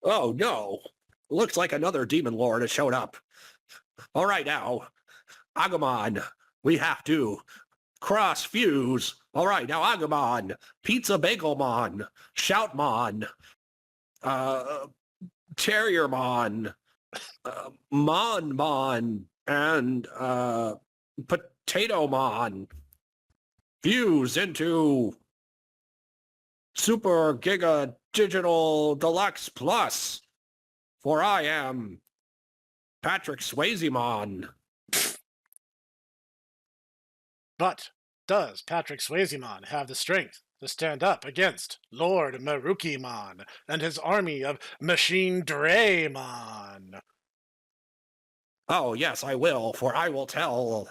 Oh no! Looks like another demon lord has showed up. All right now, Agumon, we have to cross fuse. All right now, Agumon, Pizza Bagelmon, Shoutmon, uh, Terriermon, Monmon, and Potatomon fuse into Super Giga Digital Deluxe Plus. For I am Patrick Swayzemon. But does Patrick Swayzemon have the strength to stand up against Lord Marukimon and his army of Machine Draymon? Oh, yes, I will, for I will tell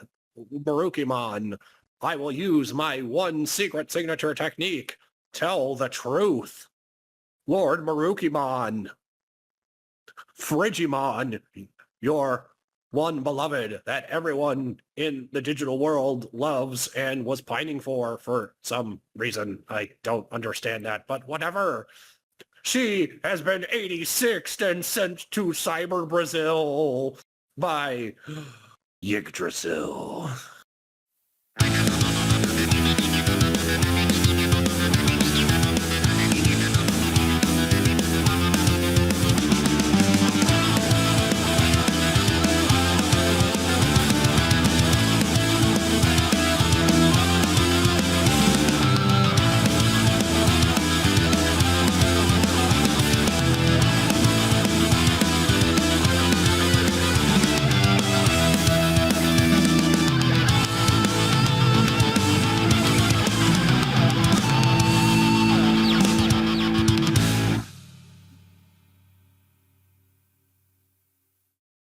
Marukimon. I will use my one secret signature technique. Tell the truth. Lord Marukimon. Frigimon, your one beloved that everyone in the digital world loves and was pining for some reason. I don't understand that, but whatever. She has been 86'd and sent to Cyber Brazil by Yggdrasil.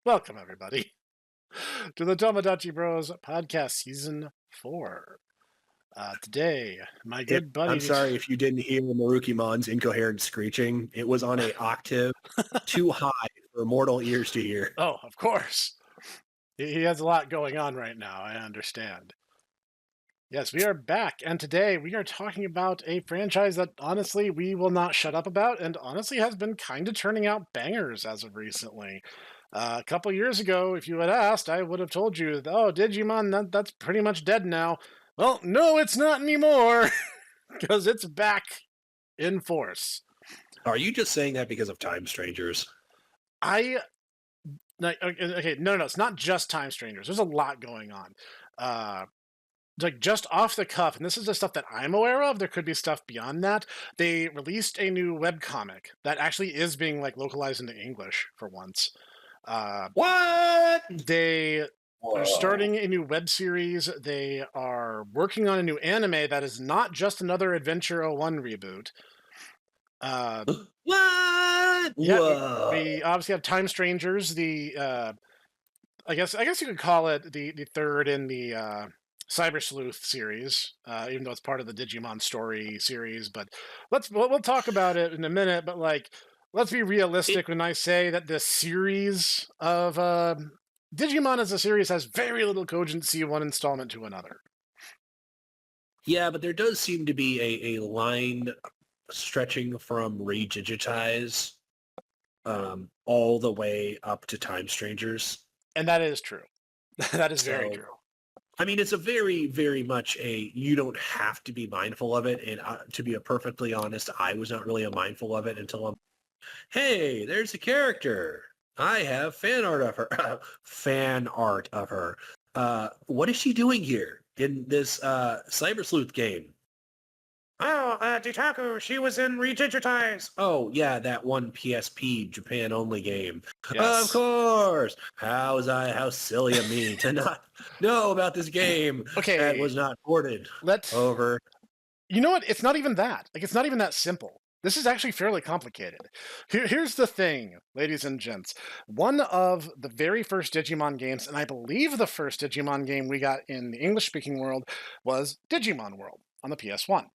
Welcome, everybody, to the Tomodachi Bros podcast season 4. Today, my good buddy... I'm sorry if you didn't hear Marukimon's incoherent screeching. It was on an octave too high for mortal ears to hear. Oh, of course. He has a lot going on right now, I understand. Yes, we are back, and today we are talking about a franchise that, honestly, we will not shut up about, and honestly has been kind of turning out bangers as of recently. A couple years ago, if you had asked, I would have told you, oh, Digimon, that's pretty much dead now. Well, no, it's not anymore, because it's back in force. Are you just saying that because of Time Strangers? Okay, no, it's not just Time Strangers. There's a lot going on. Like just off the cuff, and this is the stuff that I'm aware of. There could be stuff beyond that. They released a new webcomic that actually is being like localized into English for once. What? They are starting a new web series. They are working on a new anime that is not just another Adventure 01 reboot. What? Yeah, we obviously have Time Strangers. I guess you could call it the third in the Cyber Sleuth series, even though it's part of the Digimon story series. But we'll talk about it in a minute. But like, let's be realistic when I say that the series of Digimon as a series has very little cogency one installment to another. Yeah, but there does seem to be a line stretching from Redigitize all the way up to Time Strangers. And that is true. That is very true. I mean, it's a very, very much you don't have to be mindful of it. And to be perfectly honest, I was not really mindful of it until hey, there's a character. I have fan art of her. What is she doing here in this Cyber Sleuth game? Oh, Ditaku, she was in Redigitize. Oh, yeah, that one PSP Japan-only game. Yes. Of course. How silly of me to not know about this game that was not ported over. You know what? It's not even that. Like, it's not even that simple. This is actually fairly complicated. Here's the thing, ladies and gents. One of the very first Digimon games, and I believe the first Digimon game we got in the English-speaking world, was Digimon World on the PS1.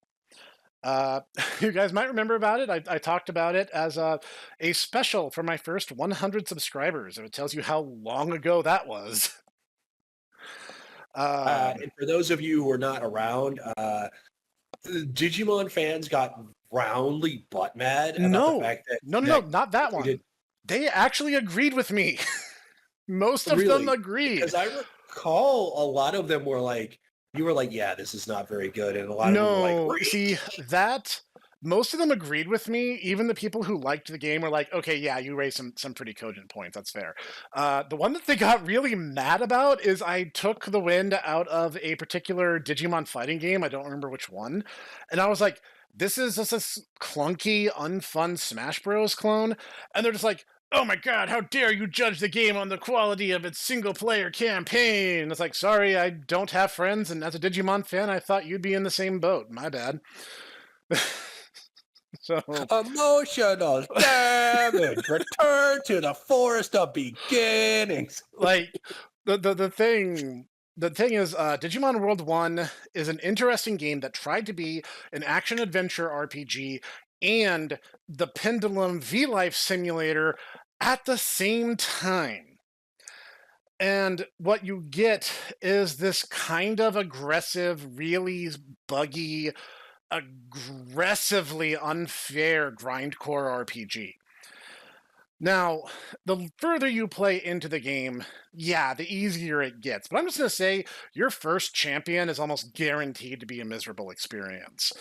You guys might remember about it. I talked about it as a special for my first 100 subscribers. It tells you how long ago that was. And for those of you who are not around, Digimon fans got roundly butt mad about the No, fact that no, no, no, that not that they did one. They actually agreed with me. Most of them really? agreed. Because I recall a lot of them were like, you were like, yeah, this is not very good, and a lot of them were like, No, see, reach. that most of them agreed with me. Even the people who liked the game were like, "Okay, yeah, you raised some pretty cogent points. That's fair." The one that they got really mad about is I took the wind out of a particular Digimon fighting game. I don't remember which one, and I was like, "This is just this clunky, unfun Smash Bros. Clone," and they're just like, "Oh my god, how dare you judge the game on the quality of its single player campaign?" It's like, sorry, I don't have friends, and as a Digimon fan, I thought you'd be in the same boat. My bad. So, Emotional damage. Return to the forest of beginnings. like, the thing is, Digimon World 1 is an interesting game that tried to be an action adventure RPG and the Pendulum V Life simulator at the same time. And what you get is this kind of aggressive, really buggy, aggressively unfair grindcore RPG. Now, the further you play into the game, yeah, the easier it gets. But I'm just going to say your first champion is almost guaranteed to be a miserable experience.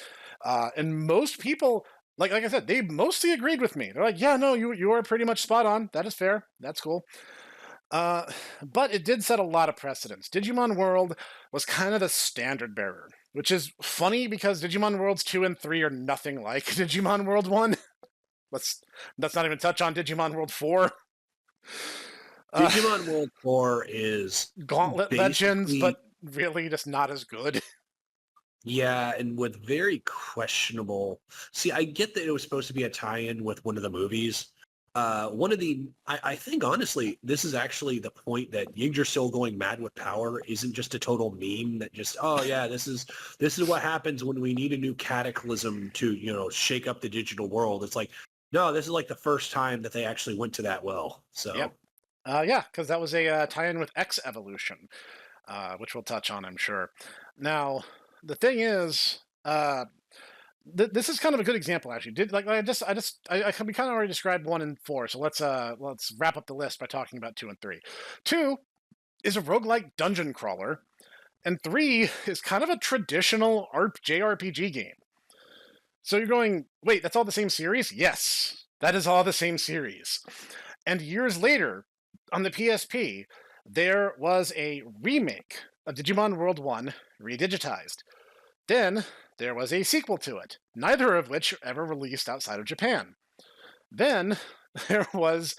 And most people, like I said, they mostly agreed with me. They're like, yeah, no, you are pretty much spot on. That is fair. That's cool. Uh, but it did set a lot of precedents. Digimon World was kind of the standard bearer, which is funny because Digimon Worlds 2 and 3 are nothing like Digimon World 1. Let's not even touch on Digimon World 4. Digimon World 4 is Gauntlet Legends, basically, but really just not as good. yeah, and with very questionable. See, I get that it was supposed to be a tie-in with one of the movies. One of the, I think honestly, this is actually the point that Yggdrasil going mad with power isn't just a total meme that just, oh yeah, this is what happens when we need a new cataclysm to, shake up the digital world. It's like, no, this is like the first time that they actually went to that well. So Yep. Yeah, because that was a tie-in with X Evolution, which we'll touch on, I'm sure. Now, the thing is, this is kind of a good example, actually. We kind of already described 1 and 4, so let's wrap up the list by talking about 2 and 3. 2 is a roguelike dungeon crawler, and 3 is kind of a traditional JRPG game. So you're going, wait, that's all the same series? Yes, that is all the same series. And years later, on the PSP, there was a remake of Digimon World 1 redigitized. Then there was a sequel to it, neither of which ever released outside of Japan. Then there was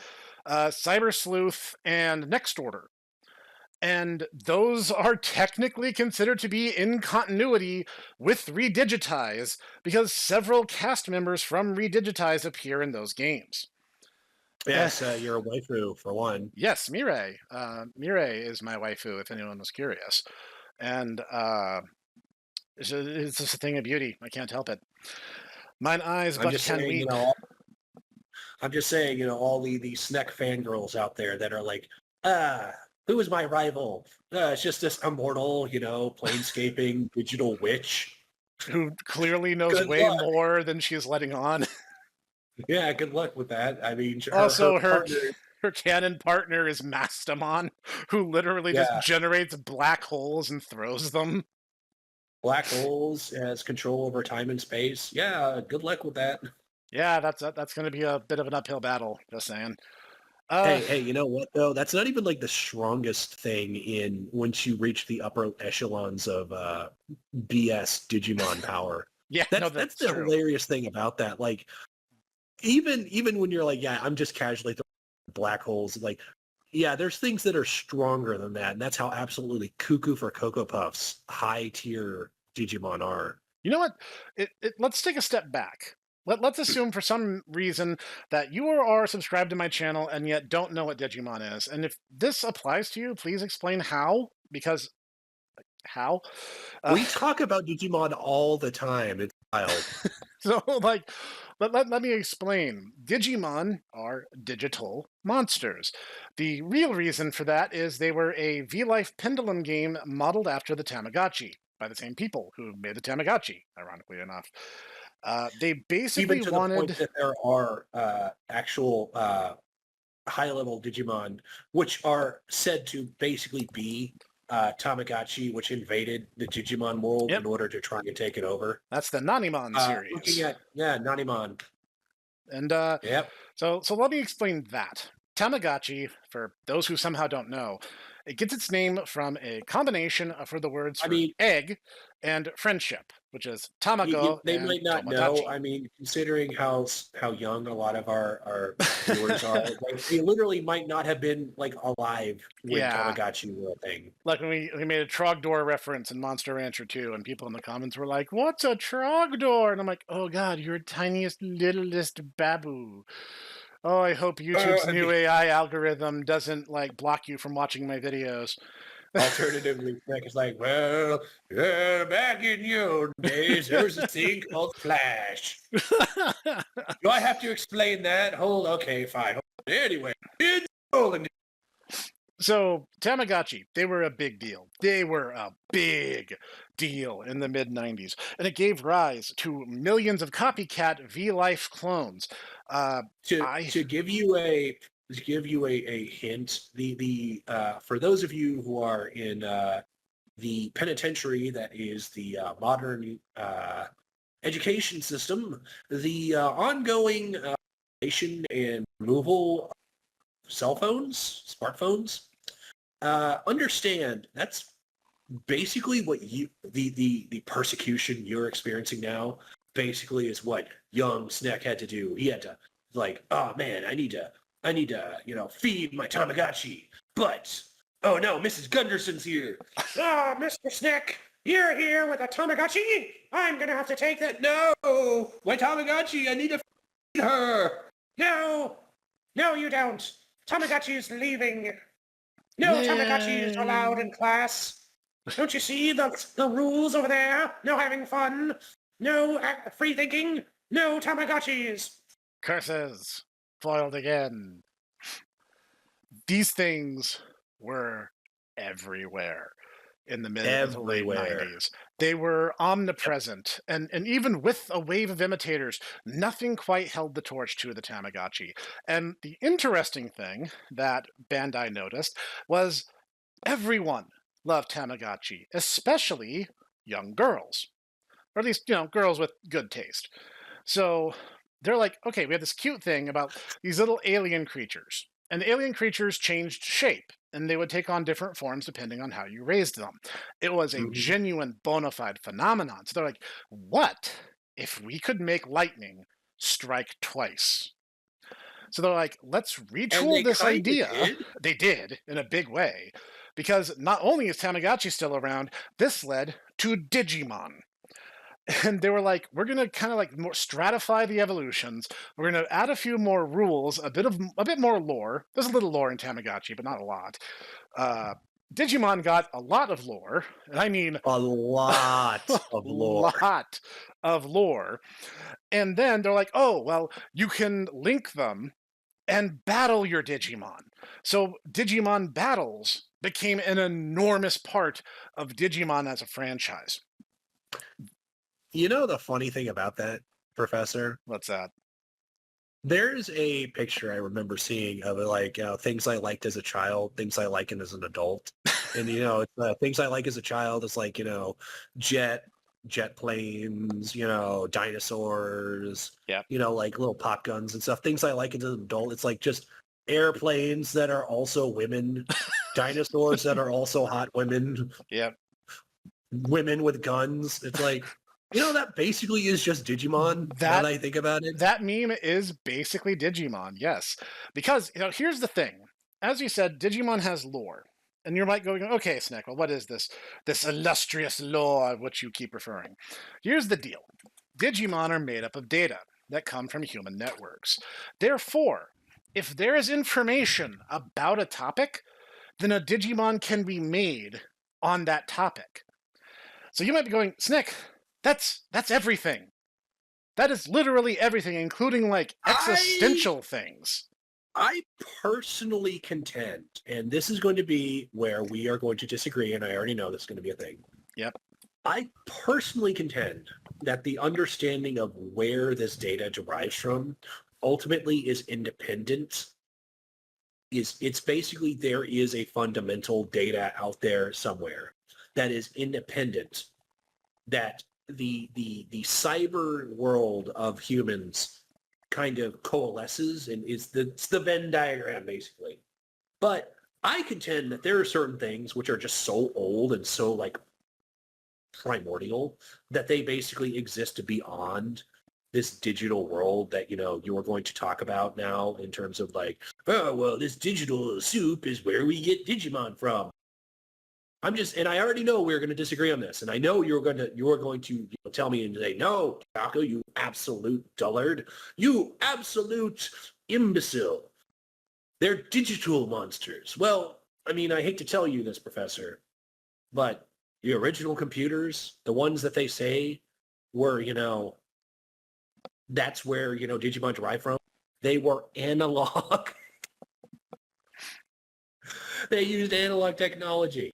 Cyber Sleuth and Next Order. And those are technically considered to be in continuity with Redigitize because several cast members from Redigitize appear in those games. yes, you're a waifu for one. Yes, Mirai. Mirai is my waifu, if anyone was curious. And it's just a thing of beauty. I can't help it. Mine eyes I'm but just can saying, weep. I'm just saying, all the Snek fangirls out there that are like, who is my rival? It's just this immortal, planescaping digital witch. Who clearly knows Good way luck. more than she is letting on. Yeah, good luck with that. I mean, her Also, partner, her canon partner is Mastamon, who literally just yeah, generates black holes and throws them. black holes has control over time and space. Yeah, good luck with that. Yeah, that's going to be a bit of an uphill battle. Just saying. Uh, Hey, you know what though? That's not even like the strongest thing in once you reach the upper echelons of BS Digimon power. yeah, no, That's that's the true. hilarious thing about that. Like even when you're like, yeah, I'm just casually throwing black holes, like yeah, there's things that are stronger than that, and that's how absolutely cuckoo for Cocoa Puffs high tier Digimon are. You know what? Let's take a step back. Let's assume for some reason that you are subscribed to my channel and yet don't know what Digimon is. And if this applies to you, please explain how. Because how? Uh, We talk about Digimon all the time. It's wild. so, like, let me explain. Digimon are digital monsters. The real reason for that is they were a V-Life pendulum game modeled after the Tamagotchi by the same people who made the Tamagotchi, ironically enough. They Even basically to the point wanted... that there are actual high-level Digimon, which are said to basically be Tamagotchi, which invaded the Digimon world Yep, in order to try and take it over. that's the Nanimon Looking series. at, Nanimon. And Yep. so let me explain that. Tamagotchi, for those who somehow don't know, it gets its name from a combination for the words I for mean, egg and friendship, which is tamago they and might not know. tomodachi. I mean, considering how young a lot of our viewers are, like they literally might not have been like alive when Yeah, Tamagotchi were a thing. like when we made a Trogdor reference in Monster Rancher 2, and people in the comments were like, "What's a Trogdor?" And I'm like, "Oh God, you're tiniest, littlest babu." Oh, I hope YouTube's I new mean, AI algorithm doesn't like block you from watching my videos. alternatively, Snek is like, well, back in your days, there was a thing called Flash. Do I have to explain that? Okay, fine. Anyway, it's rolling. So, Tamagotchi, they were a big deal. They were a big deal in the mid 90s. And it gave rise to millions of copycat V Life clones. Uh, to I, to give you a hint, the for those of you who are in the penitentiary that is the modern education system, the ongoing and removal of cell phones, smartphones, understand that's basically what the persecution you're experiencing now basically is what young Snek had to do. He had to like, oh man, I need to, feed my Tamagotchi. But oh no, Mrs. Gunderson's here. Ah, Mr. Snek, you're here with a Tamagotchi? I'm gonna have to take that. No, my Tamagotchi, I need to feed her. No, no, you don't. Tamagotchi is leaving. No Tamagotchi is allowed in man, class. Don't you see the rules over there? No having fun. No free thinking. No Tamagotchis. curses, foiled again. These things were everywhere in the mid to late Everywhere. 90s. They were Yep. omnipresent, and even with a wave of imitators, nothing quite held the torch to the Tamagotchi. And the interesting thing that Bandai noticed was everyone loved Tamagotchi, especially young girls, or at least, girls with good taste. So they're like, okay, we have this cute thing about these little alien creatures. And the alien creatures changed shape, and they would take on different forms depending on how you raised them. It was a Hmm. genuine bona fide phenomenon. So they're like, what if we could make lightning strike twice? So they're like, let's And retool they this kind of idea. did. They did in a big way, because not only is Tamagotchi still around, this led to Digimon. And they were like, we're gonna kind of like more stratify the evolutions. We're gonna add a few more rules, a bit more lore. There's a little lore in Tamagotchi, but not a lot. Uh, Digimon got a lot of lore, and I mean A a lot of lore. lot of lore. And then they're like, oh well, you can link them and battle your Digimon. So Digimon battles became an enormous part of Digimon as a franchise. You know the funny thing about that, Professor? What's that? There's a picture I remember seeing of like things I liked as a child, things I like as an adult, and it's, things I like as a child is like jet jet planes, dinosaurs, Yep. like little pop guns and stuff. Things I like as an adult, it's like just airplanes that are also women, dinosaurs that are also hot women, Yep. women with guns. It's like that basically is just Digimon. Now that That I think about it. that meme is basically Digimon, yes. Because here's the thing. As you said, Digimon has lore. And you might go, okay, Snek, well, what is this illustrious lore which you keep referring? Here's the deal. Digimon are made up of data that come from human networks. Therefore, if there is information about a topic, then a Digimon can be made on that topic. So you might be going, Snek, that's everything. That is literally everything, including like I existential things. I personally contend, and this is going to be where we are going to disagree, and I already know this is going to be a thing. Yep. I personally contend that the understanding of where this data derives from ultimately is independent. It's basically there is a fundamental data out there somewhere that is independent, that the cyber world of humans kind of coalesces, and it's the Venn diagram basically. But I contend that there are certain things which are just so old and so like primordial that they basically exist beyond this digital world that you are going to talk about now, in terms of like, oh well, this digital soup is where we get Digimon from. And I already know we're going to disagree on this, and I know you're going to tell me and say, no, Taco, you absolute dullard, you absolute imbecile. They're digital monsters. Well, I mean, I hate to tell you this, Professor, but the original computers, the ones that they say were, that's where, Digimon derived from, they were analog. They used analog technology.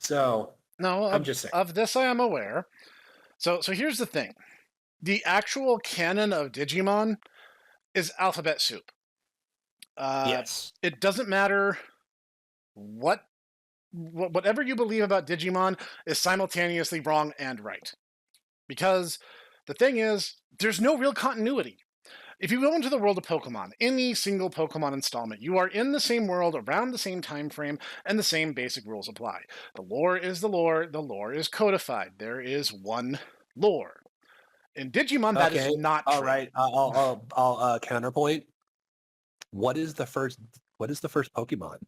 So No, I'm just saying. of this I am aware. So here's the thing. The actual canon of Digimon is alphabet soup. Yes. It doesn't matter whatever you believe about Digimon is simultaneously wrong and right. Because the thing is, there's no real continuity. If you go into the world of Pokemon, any single Pokemon installment, you are in the same world around the same time frame, and the same basic rules apply. The lore is the lore is codified. There is one lore. In Digimon, that is Okay. not All true. right. I'll counterpoint. What is the first Pokemon?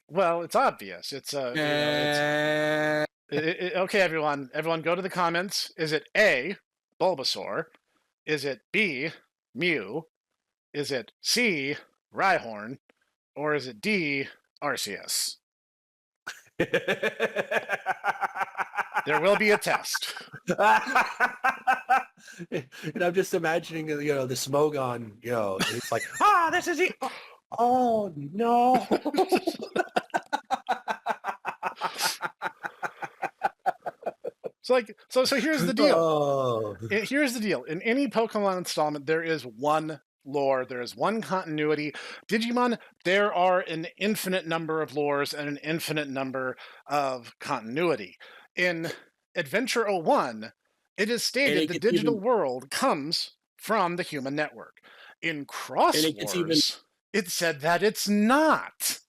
Well, it's obvious. It's okay, everyone go to the comments. Is it A, Bulbasaur? Is it B, Mew? Is it C, Rhyhorn? Or is it D, Arceus? There will be a test. And I'm just imagining, the Smogon, it's like, this is it. Oh, no. So here's the deal. Oh. Here's the deal. In any Pokemon installment, there is one lore, there is one continuity. Digimon, there are an infinite number of lores and an infinite number of continuity. In Adventure 01, it is stated the digital world comes from the human network. In Cross Wars, it said that it's not.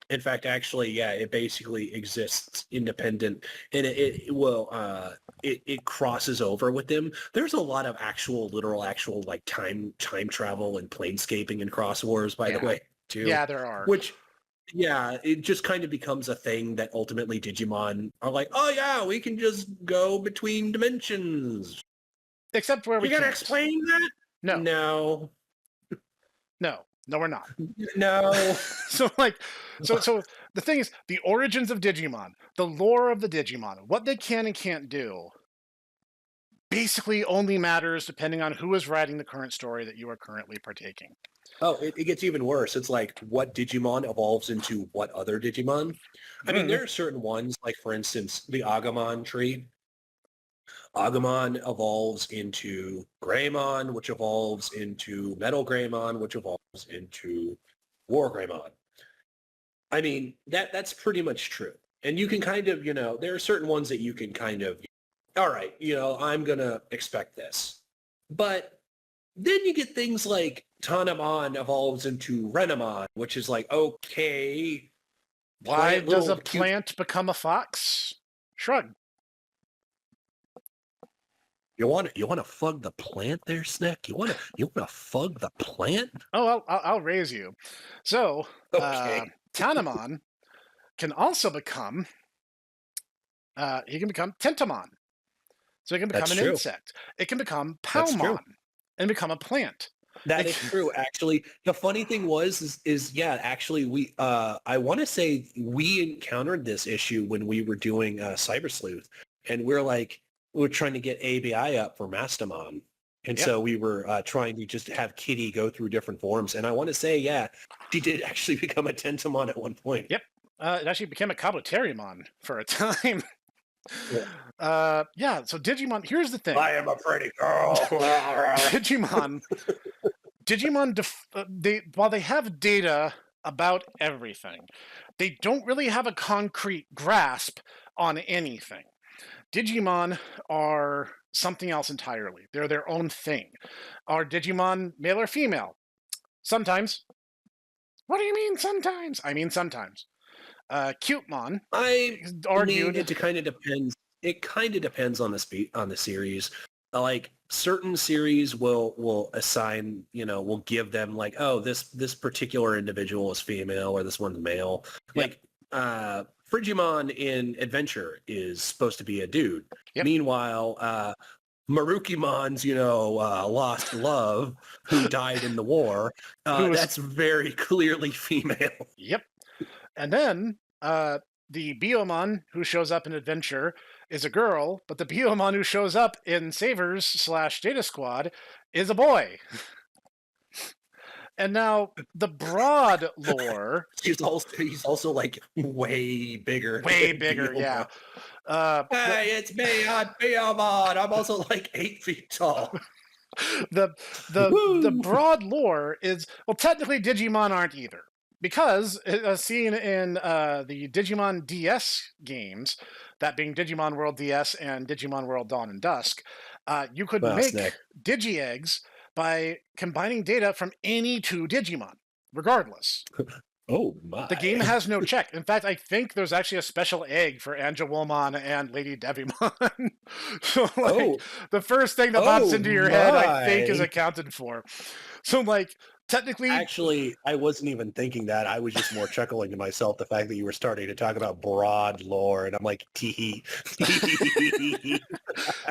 In fact, actually, yeah, it basically exists independent, and it crosses over with them. There's a lot of literal like time travel and planescaping in Cross Wars, by the way, too. Yeah, there are. Which, yeah, it just kind of becomes a thing that ultimately Digimon are like, oh yeah, we can just go between dimensions. Except where we gotta can't. explain that? No, we're not. No. So the thing is, the origins of Digimon, the lore of the Digimon, what they can and can't do, basically only matters depending on who is writing the current story that you are currently partaking. Oh, it gets even worse. It's like what Digimon evolves into what other Digimon. I mean, there are certain ones, like for instance, the Agumon tree. Agumon evolves into Greymon, which evolves into Metal Greymon, which evolves into War Greymon. I mean, that's pretty much true. And you can kind of, there are certain ones that you can kind of, all right, I'm going to expect this. But then you get things like Tanamon evolves into Renamon, which is like, okay. Why does a plant become a fox? Shrug. You want to fug the plant there, Snek? You want to fug the plant? Oh, I'll raise you. So, okay. Tanamon can also become, he can become Tentamon. So it can become an insect. It can become Palmon and become a plant. That is true. Actually, the funny thing is yeah, actually we, I want to say we encountered this issue when we were doing Cyber Sleuth, and we were trying to get ABI up for Mastamon. And so we were trying to just have Kitty go through different forms. And I want to say, yeah, she did actually become a Tentamon at one point. Yep. It actually became a Kabuterimon for a time. Yeah. Yeah, so Digimon, here's the thing. I am a pretty girl. Digimon, while they have data about everything, they don't really have a concrete grasp on anything. Digimon are something else entirely. They're their own thing. Are Digimon male or female? Sometimes. What do you mean sometimes? I mean sometimes. Cutemon I mean, argued. it kind of depends. It kind of depends on the series. Like certain series will assign, will give them like, oh, this particular individual is female or this one's male. Yep. Like Frigimon in Adventure is supposed to be a dude. Yep. Meanwhile, Marukimon's, lost love, who died in the war, that's very clearly female. Yep. And then the Biomon who shows up in Adventure is a girl, but the Biomon who shows up in Savers/Data Squad is a boy. And now the broad lore. He's also like way bigger. Way bigger, yeah. Hey, it's me, I'm Biomon. I'm also like 8 feet tall. The broad lore is, well, technically Digimon aren't either. Because, as seen in the Digimon DS games, that being Digimon World DS and Digimon World Dawn and Dusk, you could make Snek. Digi-Eggs by combining data from any two Digimon, regardless. Oh my. The game has no check. In fact, I think there's actually a special egg for Angelwomon and Lady Devimon. So, the first thing that pops into your head, I think, is accounted for. So, technically... Actually, I wasn't even thinking that. I was just more chuckling to myself the fact that you were starting to talk about broad lore, and I'm like, tee.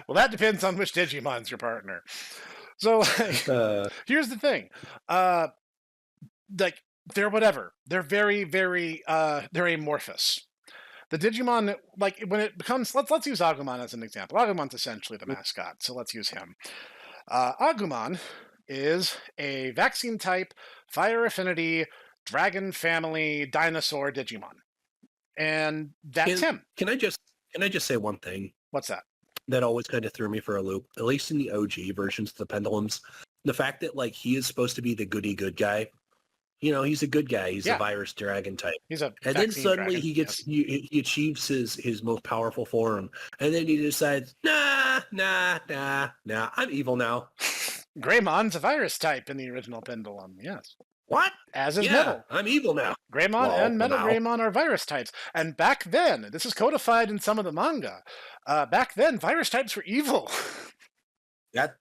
Well, that depends on which Digimon's your partner. So, here's the thing. They're whatever. They're very, very, they're amorphous. The Digimon, when it becomes, let's use Agumon as an example. Agumon's essentially the mascot, so let's use him. Agumon is a vaccine type, fire affinity, dragon family, dinosaur Digimon. And that's him. Can I just say one thing? What's that? That always kind of threw me for a loop, at least in the OG versions of the Pendulums. The fact that he is supposed to be the goody good guy. He's a good guy. He's a virus dragon type. And then suddenly dragon, he achieves his most powerful form, and then he decides, nah, I'm evil now. Greymon's a virus type in the original Pendulum, yes. What? As is Metal. I'm evil now. Greymon and Metal Greymon are virus types. And back then, this is codified in some of the manga, back then, virus types were evil.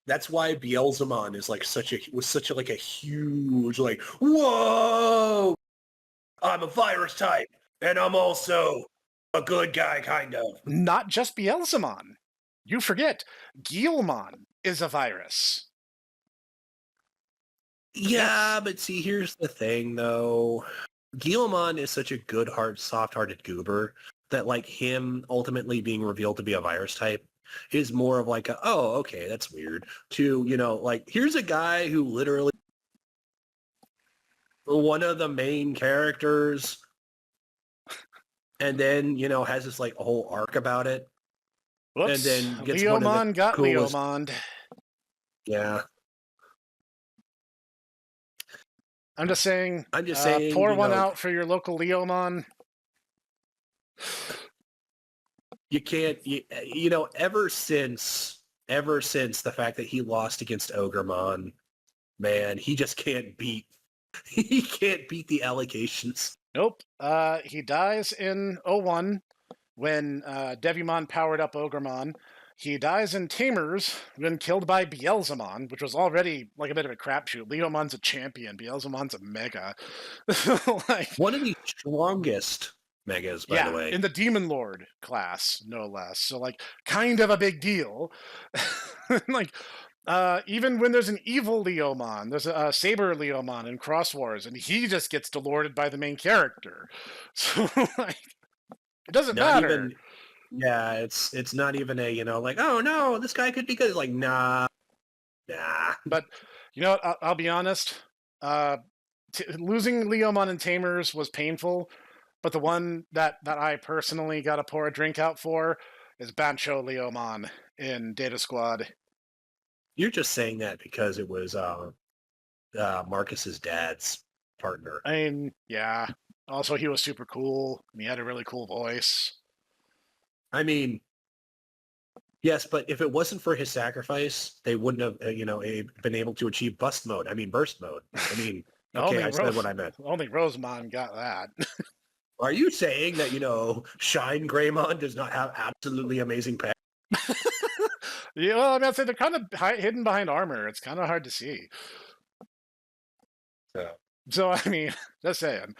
That's why Beelzemon is such a huge whoa, I'm a virus type and I'm also a good guy kind of. Not just Beelzemon. You forget, Guilmon is a virus. Yeah, but see, here's the thing though. Guilmon is such a good soft-hearted goober that him ultimately being revealed to be a virus type is more of oh, okay, that's weird. To, here's a guy who literally one of the main characters and then, has this whole arc about it. Whoops. And then gets Leomon got Leomon. Yeah. I'm just saying, pour one out for your local Leomon. You can't, ever since the fact that he lost against Ogremon, man, he just can't beat the allegations. Nope. He dies in 01 when Devimon powered up Ogremon. He dies in Tamers when killed by Beelzemon, which was already a bit of a crapshoot. Leomon's a champion. Beelzemon's a mega. One of the strongest megas, by the way. In the Demon Lord class, no less. So, kind of a big deal. Even when there's an evil Leomon, there's a Saber Leomon in Cross Wars, and he just gets delorded by the main character. So, it doesn't matter. Yeah, it's not even a, oh no, this guy could be good. Nah. But, I'll be honest, losing Leomon and Tamers was painful, But the one that I personally got to pour a drink out for is Bancho Leomon in Data Squad. You're just saying that because it was Marcus's dad's partner. I mean, yeah. Also, he was super cool, and he had a really cool voice. I mean, yes, but if it wasn't for his sacrifice, they wouldn't have, been able to achieve burst mode. I mean, okay, I said what I meant. Only Rosemon got that. Are you saying that, Shine Greymon does not have absolutely amazing pets? Yeah, well, I mean, I'd say they're kind of hidden behind armor. It's kind of hard to see. So, I mean, just saying.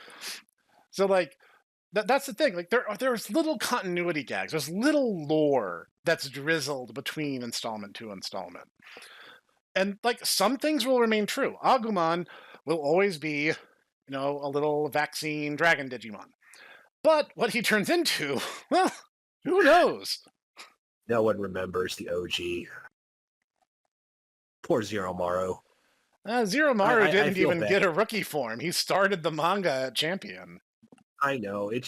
So, like, that's the thing. Like, there's little continuity gags. There's little lore that's drizzled between installment to installment. And, like, some things will remain true. Agumon will always be, a little vaccine dragon Digimon. But what he turns into, well, who knows? No one remembers the OG. Poor Zero Maru. Zero Maru didn't even bad. get a rookie form. He started the manga at champion. I know. I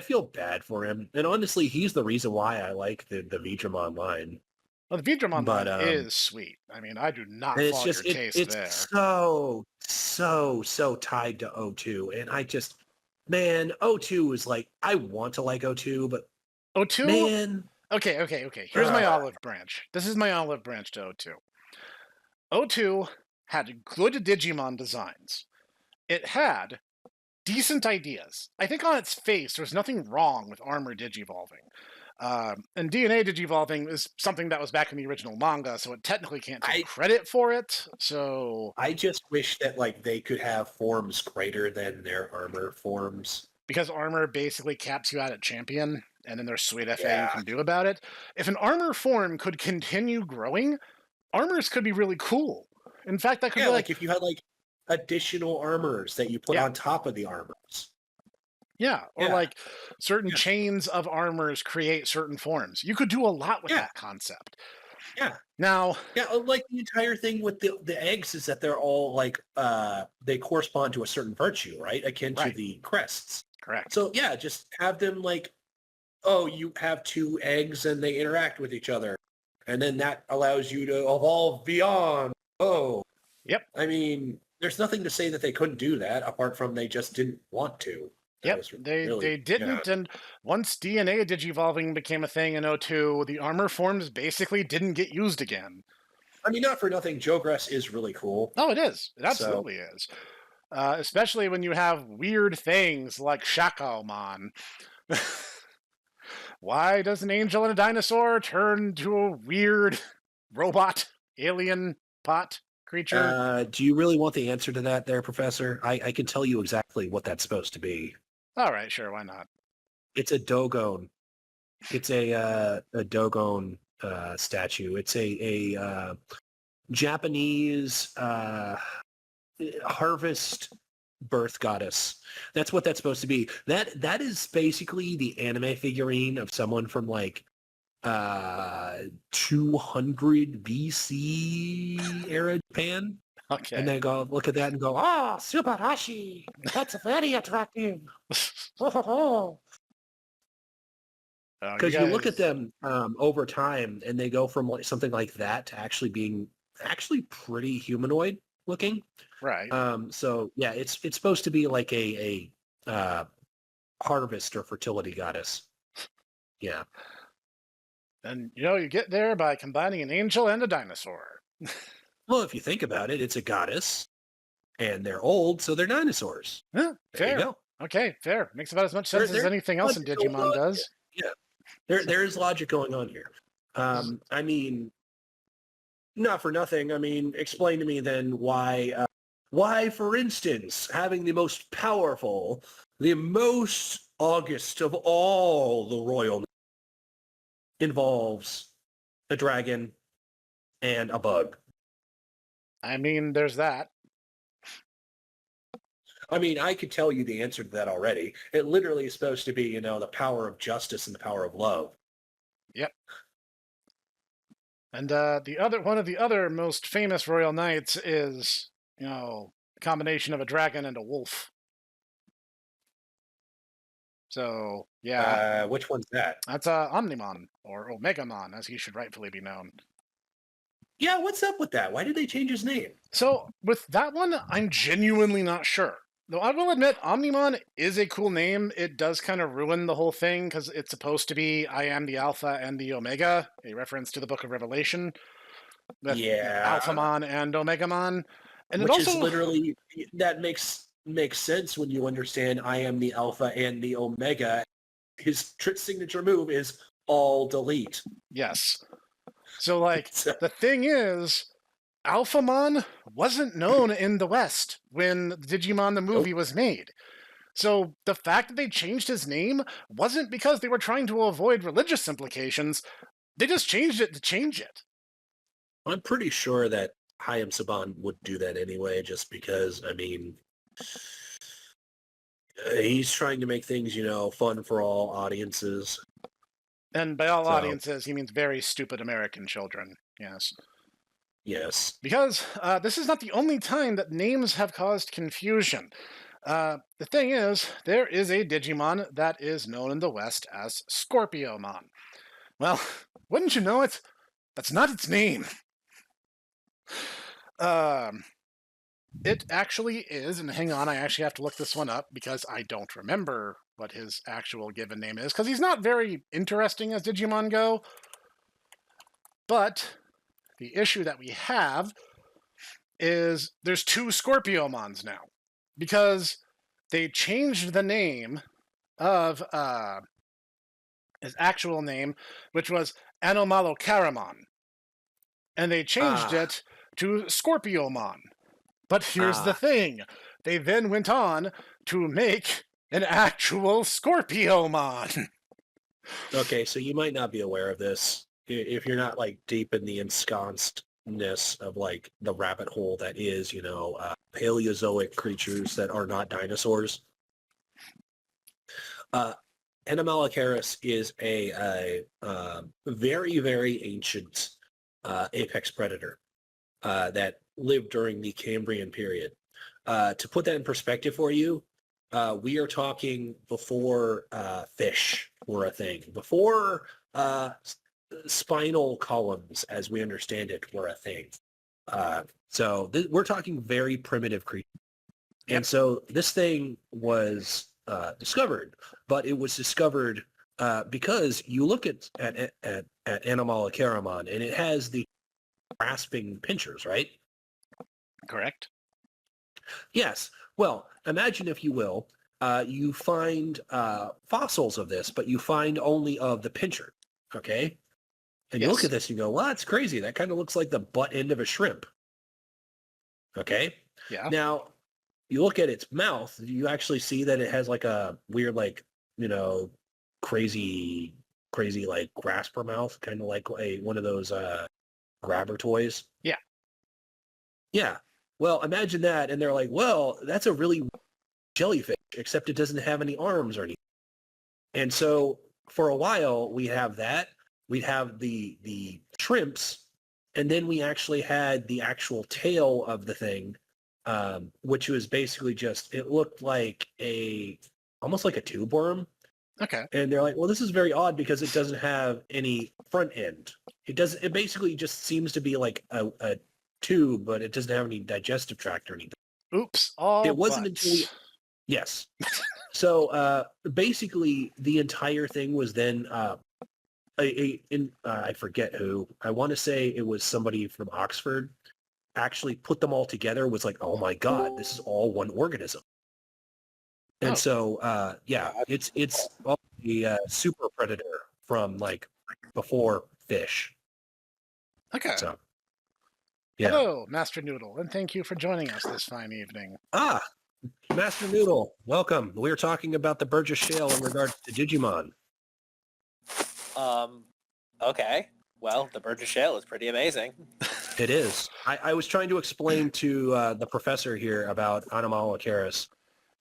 feel bad for him. And honestly, he's the reason why I like the Vidramon line. Well, the Vidramon line is sweet. I mean, I do not fault your taste there. It's so tied to O2. And man, O2 is like, I want to like O2, but O2? Man. Okay. Here's my olive branch. This is my olive branch to O2. O2 had good Digimon designs. It had decent ideas. I think on its face, there's nothing wrong with armor digivolving. And DNA digivolving is something that was back in the original manga, so it technically can't take credit for it. So I just wish that they could have forms greater than their armor forms. Because armor basically caps you out at champion, and then there's sweet FA you can do about it. If an armor form could continue growing, armors could be really cool. In fact, that could be like if you had additional armors that you put on top of the armors. Yeah, or certain chains of armors create certain forms. You could do a lot with that concept. Yeah. Now, the entire thing with the eggs is that they're all they correspond to a certain virtue, right? Akin to the crests. Correct. So just have them you have two eggs and they interact with each other. And then that allows you to evolve beyond. Oh. Yep. I mean, there's nothing to say that they couldn't do that apart from they just didn't want to. Yep, they didn't, and once DNA digivolving became a thing in O2, the armor forms basically didn't get used again. I mean, not for nothing, Jogress is really cool. Oh, it is. It absolutely is. Especially when you have weird things like Shakomon. Why does an angel and a dinosaur turn to a weird robot, alien pot creature? Do you really want the answer to that there, Professor? I can tell you exactly what that's supposed to be. All right, sure, why not? It's a Dogon. It's a Dogon statue. It's a Japanese harvest birth goddess. That's what that's supposed to be. That is basically the anime figurine of someone from 200 BC era Japan. Okay. And they go look at that and go, Subarashi, that's very attractive. Because you look at them over time, and they go from something like that to actually being pretty humanoid looking. Right. So yeah, it's supposed to be like a harvest or fertility goddess. Yeah. And you get there by combining an angel and a dinosaur. Well, if you think about it, it's a goddess, and they're old, so they're dinosaurs. Yeah, fair. There you go. Okay, fair. Makes about as much sense as anything else in Digimon does. Yeah, there is logic going on here. I mean, not for nothing. I mean, explain to me then why, for instance, having the most powerful, the most august of all the royal involves a dragon and a bug. I mean, there's that. I mean, I could tell you the answer to that already. It literally is supposed to be, the power of justice and the power of love. Yep. And one of the other most famous royal knights is, a combination of a dragon and a wolf. So, yeah, Which one's that? that's Omnimon, or Omegamon, as he should rightfully be known. Yeah, what's up with that? Why did they change his name? So, with that one, I'm genuinely not sure. Though I will admit, Omnimon is a cool name. It does kind of ruin the whole thing because it's supposed to be I am the Alpha and the Omega, a reference to the Book of Revelation with Yeah, Alphamon and Omegamon. And it which is also, literally that makes sense when you understand I am the alpha and the omega. His signature move is all delete. yes. So, like, So, the thing is, Alphamon wasn't known in the West when Digimon the nope. movie was made. So the fact that they changed his name wasn't because they were trying to avoid religious implications. They just changed it to change it. I'm pretty sure that Hayam Saban would do that anyway, just because, I mean, he's trying to make things, fun for all audiences. And by all So, audiences, he means very stupid American children. Yes. yes. Because this is not the only time that names have caused confusion. The thing is, there is a Digimon that is known in the West as Scorpiomon. Well, wouldn't you know it? That's not its name. It actually is, and hang on, I actually have to look this one up because I don't remember what his actual given name is, because he's not very interesting as Digimon go. But the issue that we have is there's two Scorpiomons now, because they changed the name of his actual name, which was Anomalocaramon, and they changed it to Scorpiomon. But here's the thing. They then went on to make an actual Scorpiomon. Okay, so you might not be aware of this if you're not like deep in the ensconcedness of like the rabbit hole that is, Paleozoic creatures that are not dinosaurs. Anomalocaris is a very, very ancient apex predator that lived during the Cambrian period. To put that in perspective for you, we are talking before fish were a thing, before spinal columns, as we understand it, were a thing. So we're talking very primitive creatures. Yep. And so this thing was discovered, but it was discovered because you look at Anomalocaramon, and it has the grasping pinchers, right? Correct. Yes. Well, imagine, if you will, you find fossils of this, but you find only of the pincher, okay? And you look at this, you go, well, that's crazy. That kind of looks like the butt end of a shrimp, okay? Yeah. Now, you look at its mouth, you actually see that it has like a weird, like, crazy, like grasper mouth, kind of like one of those grabber toys. Yeah. Yeah. Well, imagine that, and they're like, well, that's a really jellyfish, except it doesn't have any arms or anything. And so for a while, we have that. We'd have the shrimps, and then we actually had the actual tail of the thing, which was basically just, it looked like almost like a tube worm. Okay. And they're like, well, this is very odd because it doesn't have any front end. It basically just seems to be like a tube, but it doesn't have any digestive tract or anything. Oops. It wasn't until yes. So basically, the entire thing was then I forget who. I want to say it was somebody from Oxford. Actually, put them all together. Was like, oh my god, this is all one organism. And so yeah, it's a super predator from like before fish. Okay. So. Yeah. Hello, Master Noodle, and thank you for joining us this fine evening. Master Noodle, welcome. We were talking about the Burgess Shale in regards to Digimon. Okay. Well, the Burgess Shale is pretty amazing. It is. I was trying to explain to the professor here about Anomalocaris.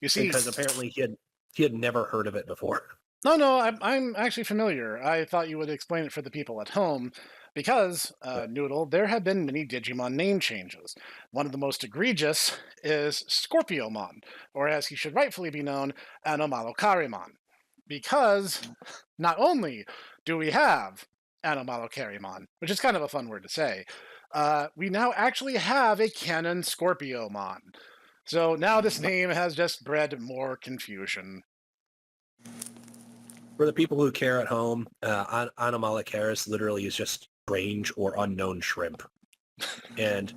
You see, because apparently he had never heard of it before. No, I'm actually familiar. I thought you would explain it for the people at home. Because, Noodle, there have been many Digimon name changes. One of the most egregious is Scorpiomon, or as he should rightfully be known, Anomalocarimon. because not only do we have Anomalocarimon, which is kind of a fun word to say, we now actually have a canon Scorpiomon. So now this name has just bred more confusion. For the people who care at home, Anomalocaris literally is just strange or unknown shrimp. And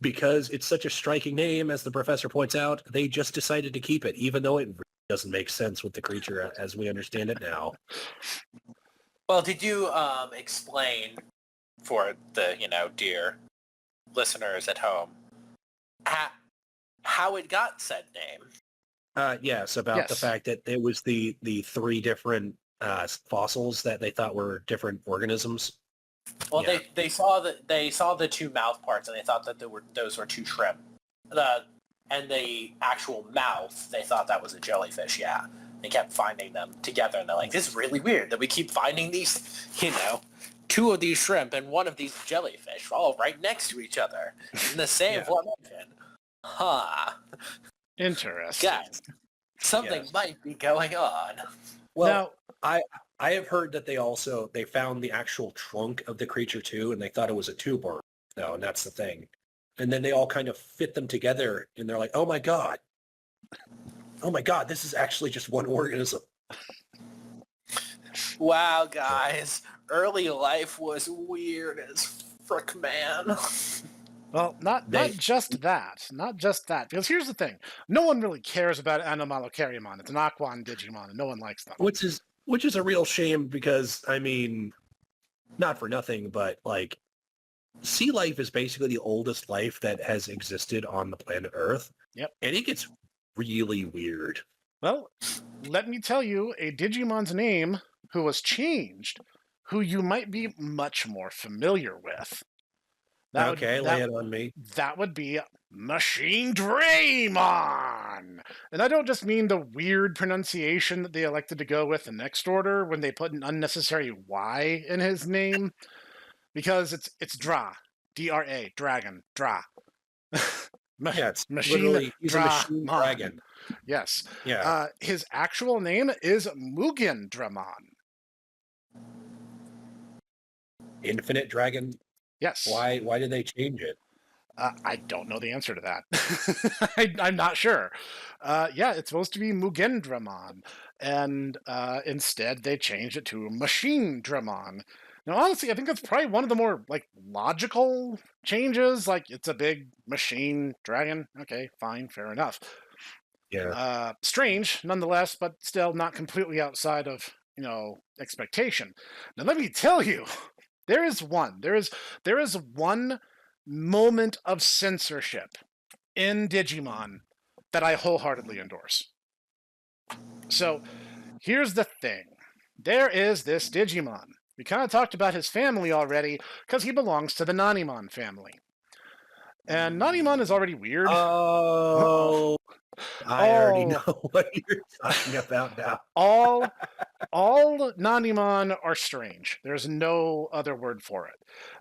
because it's such a striking name, as the professor points out, they just decided to keep it, even though it really doesn't make sense with the creature as we understand it now. Well, did you explain for the, dear listeners at home, how it got said name? Yes, about the fact that it was the three different fossils that they thought were different organisms. Well, yeah. they saw the two mouth parts and they thought that those were two shrimp. And the actual mouth, they thought that was a jellyfish. Yeah, they kept finding them together, and they're like, "This is really weird that we keep finding these, two of these shrimp and one of these jellyfish all right next to each other in the same formation." Huh. Interesting. Guys, something might be going on. Well, now, I have heard that they found the actual trunk of the creature too, and they thought it was a tuber. No, and that's the thing. And then they all kind of fit them together, and they're like, oh my god, this is actually just one organism. Wow, guys. Early life was weird as frick, man. Well, not just that. Because here's the thing. No one really cares about Anomalocarimon. It's an Aquan Digimon, and no one likes them. Which is a real shame because, I mean, not for nothing, but, like, sea life is basically the oldest life that has existed on the planet Earth. Yep. And it gets really weird. Well, let me tell you a Digimon's name who was changed, who you might be much more familiar with. Lay it on me. That would be Machine Draymon! And I don't just mean the weird pronunciation that they elected to go with in next order when they put an unnecessary Y in his name, because it's Dra. D-R-A, dragon, Dra. It's Machine he's a machine dragon. Yes. Yeah. His actual name is Mugen Dramon. Infinite dragon? Yes. Why did they change it? I don't know the answer to that. I'm not sure. It's supposed to be Mugen Dramon, and instead they changed it to Machine Dramon. Now, honestly, I think that's probably one of the more logical changes. It's a big machine dragon. Okay, fine, fair enough. Yeah. Strange, nonetheless, but still not completely outside of expectation. Now, let me tell you, there is one moment of censorship in Digimon that I wholeheartedly endorse. So, here's the thing. There is this Digimon. We kind of talked about his family already, because he belongs to the Nanimon family. And Nanimon is already weird. Oh, I already know what you're talking about now. all Nanimon are strange. There's no other word for it.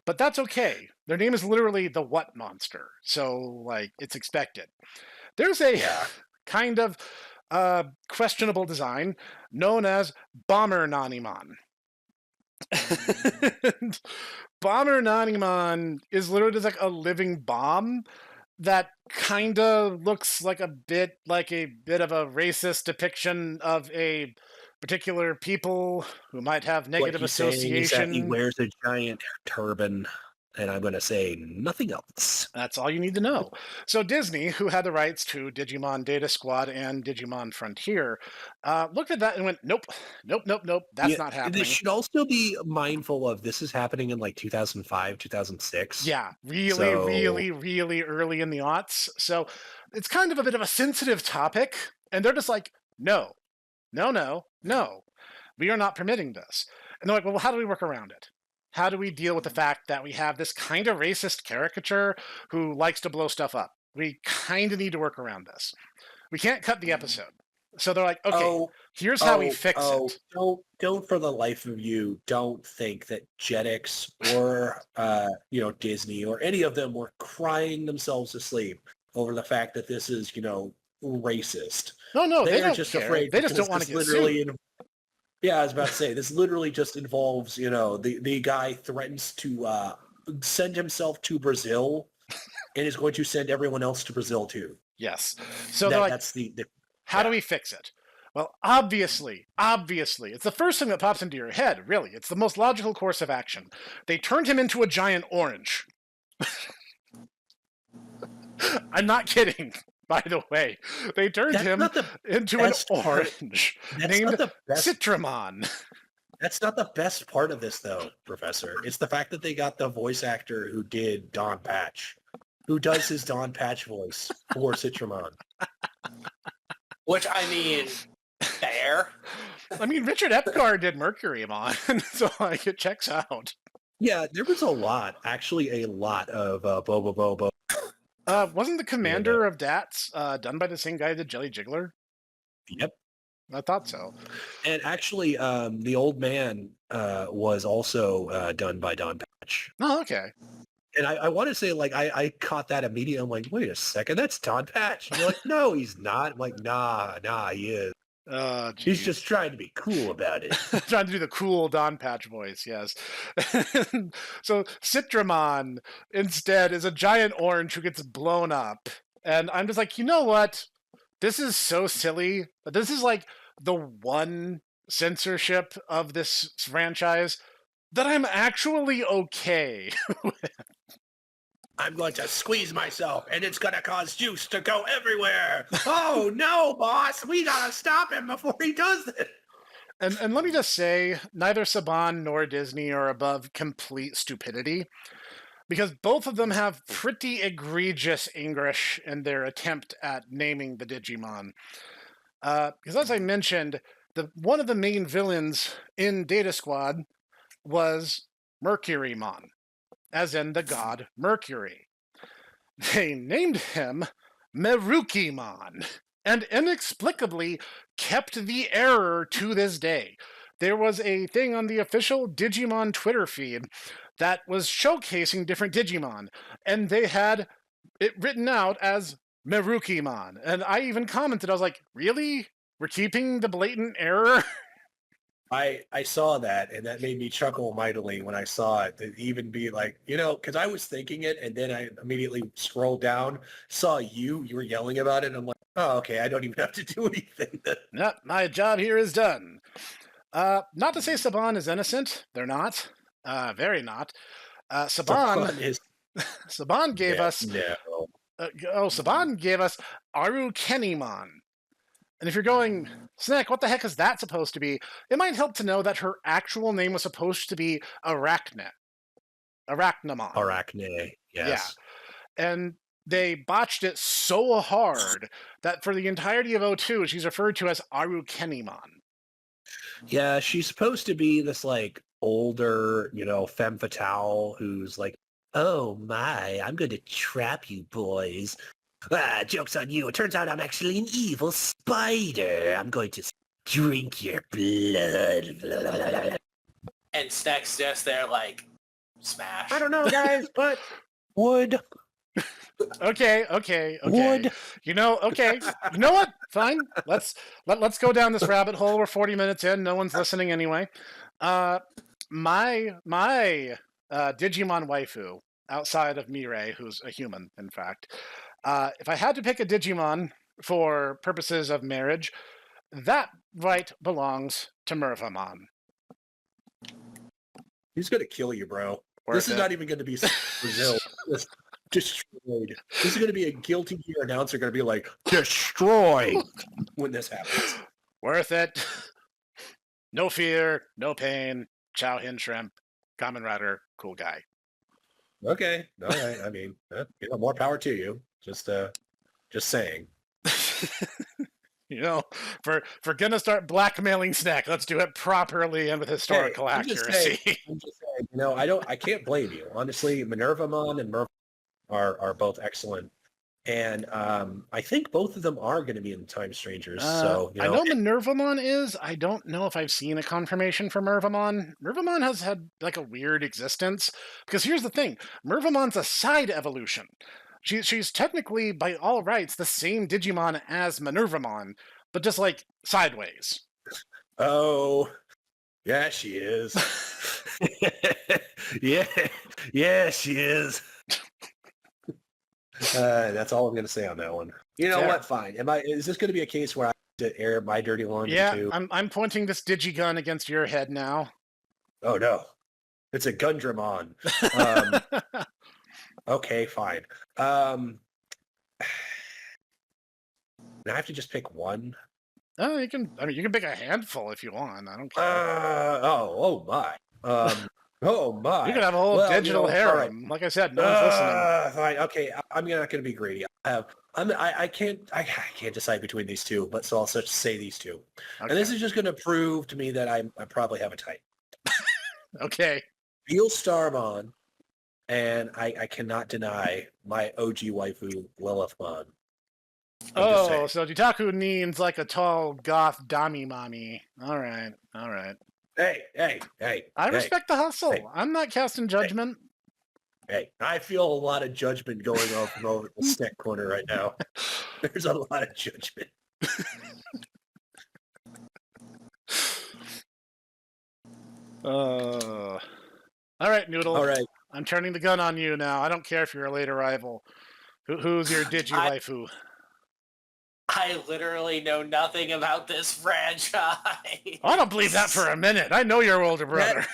But that's okay. Their name is literally the What Monster. So, it's expected. There's a kind of questionable design known as Bomber Nanimon. Bomber Nanimon is literally just a living bomb that kind of looks like a bit of a racist depiction of a particular people who might have negative association. He wears a giant turban, and I'm going to say nothing else. That's all you need to know. So Disney, who had the rights to Digimon Data Squad and Digimon Frontier, looked at that and went, nope, that's not happening. They should also be mindful of this is happening in 2005, 2006. Yeah, really early in the aughts. So it's kind of a bit of a sensitive topic, and they're just like, no. We are not permitting this. And they're like, well, how do we work around it? How do we deal with the fact that we have this kind of racist caricature who likes to blow stuff up? We kind of need to work around this. We can't cut the episode. So they're like, okay, here's how we fix it. Don't for the life of you, don't think that Jetix or, Disney or any of them were crying themselves to sleep over the fact that this is, racist. No, they are don't just care. afraid. They just don't want to get sued. Yeah, I was about to say, this literally just involves, the guy threatens to send himself to Brazil and is going to send everyone else to Brazil too. Yes. So they're like, That's the how do we fix it? Well, obviously, it's the first thing that pops into your head, really. It's the most logical course of action. They turned him into a giant orange. I'm not kidding, by the way. They turned him into an orange named Citramon. That's not the best part of this, though, Professor. It's the fact that they got the voice actor who did Don Patch, who does his Don Patch voice for Citramon. Which, I mean, fair. I mean, Richard Epcar did Mercurymon, so like, it checks out. Yeah, there was a lot of Bobo. Wasn't the commander of DATS done by the same guy that Jelly Jiggler? Yep. I thought so. And actually, the old man was also done by Don Patch. Oh, okay. And I want to say, like, I caught that immediately. I'm like, wait a second, that's Don Patch. And you're like, no, he's not. I'm like, nah, he is. He's just trying to be cool about it. Trying to do the cool Don Patch voice, yes. So Citramon, instead, is a giant orange who gets blown up. And I'm just like, you know what? This is so silly. This is like the one censorship of this franchise that I'm actually okay with. I'm going to squeeze myself, and it's going to cause juice to go everywhere. Oh, no, boss. We got to stop him before he does it. And let me just say, neither Saban nor Disney are above complete stupidity, because both of them have pretty egregious English in their attempt at naming the Digimon. Because as I mentioned, one of the main villains in Data Squad was Mercurymon, as in the god Mercury. They named him Merukimon, and inexplicably kept the error to this day. There was a thing on the official Digimon Twitter feed that was showcasing different Digimon, and they had it written out as Merukimon. And I even commented, I was like, really? We're keeping the blatant error? I saw that, and that made me chuckle mightily when I saw it. To even be like, because I was thinking it, and then I immediately scrolled down, saw you were yelling about it, and I'm like, oh, okay, I don't even have to do anything. Yep, my job here is done. Not to say Saban is innocent. They're not. Very not. Saban gave us... No. Saban gave us Arukenimon. And if you're going, Snek, what the heck is that supposed to be? It might help to know that her actual name was supposed to be Arachne. Arachnamon. Arachne, yes. Yeah. And they botched it so hard that for the entirety of 02, she's referred to as Arukenimon. Yeah, she's supposed to be this, like, older, femme fatale who's like, oh my, I'm going to trap you boys. Joke's on you. It turns out I'm actually an evil spider. I'm going to drink your blood. And Snek's just there like, smash. I don't know, guys, but wood. Okay. Wood. You know what? Fine. Let's go down this rabbit hole. We're 40 minutes in. No one's listening anyway. My Digimon waifu, outside of Mirai, who's a human, in fact, if I had to pick a Digimon for purposes of marriage, that right belongs to Mervamon. He's going to kill you, bro. This is not even going to be Brazil. It's destroyed. This is going to be a guilty gear announcer going to be like, destroy when this happens. Worth it. No fear, no pain. Chow Hin Shrimp, Kamen Rider, cool guy. Okay. All right. I mean, more power to you. Just saying. For gonna start blackmailing Snek, let's do it properly and with historical accuracy. I'm just saying, I can't blame you. Honestly, Minervamon and Merv are both excellent. And I think both of them are going to be in Time Strangers. So I know Minervamon is. I don't know if I've seen a confirmation for Mervamon. Mervamon has had like a weird existence because here's the thing: Mervamon's a side evolution. She's technically, by all rights, the same Digimon as Minervamon, but just like sideways. Oh, Yeah, she is. yeah, yeah, she is. That's all I'm going to say on that one. You know Fair. what? Fine. Is this going to be a case where I have to air my dirty laundry Yeah, too? I'm pointing this digigun against your head now. Oh no, it's a Gundramon. Okay, fine. Now I have to just pick one. Oh, you can. I mean, you can pick a handful if you want. I don't care. Oh my. Oh my. You could have a whole Well, digital all right. harem. Like I said, no one's listening. Fine. Okay, I'm not going to be greedy. I can't decide between these two, but so I'll just say these two. Okay. And this is just going to prove to me that I probably have a type. Okay. Feel Starmon, and I cannot deny my OG waifu Lilithmon. Oh, so Jitaku needs like a tall goth dami mommy. All right. Hey. I respect the hustle. Hey. I'm not casting judgment. Hey, I feel a lot of judgment going on from over the Snek corner right now. There's a lot of judgment. All right, Noodle. All right. I'm turning the gun on you now. I don't care if you're a late arrival. Who's your digi waifu? I literally know nothing about this franchise. I don't believe that for a minute. I know your older brother.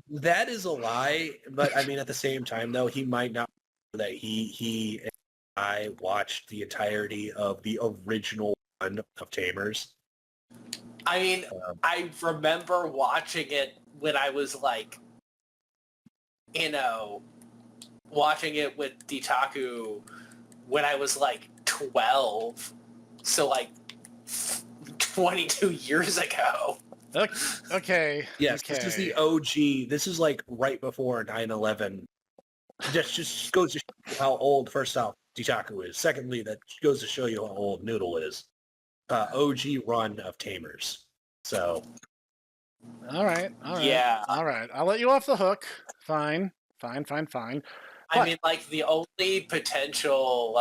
That is a lie, but I mean, at the same time, though, he might not know that he and I watched the entirety of the original one of Tamers. I mean, I remember watching it when I was like, watching it with Ditaku when I was like 12. So like 22 years ago. Okay. Yes, okay. This is the OG. This is like right before 9/11. Just goes to show you how old, first off, Ditaku is. Secondly, that goes to show you how old Noodle is. OG run of Tamers. So. All right. Yeah. All right. I'll let you off the hook. Fine. I mean, like the only potential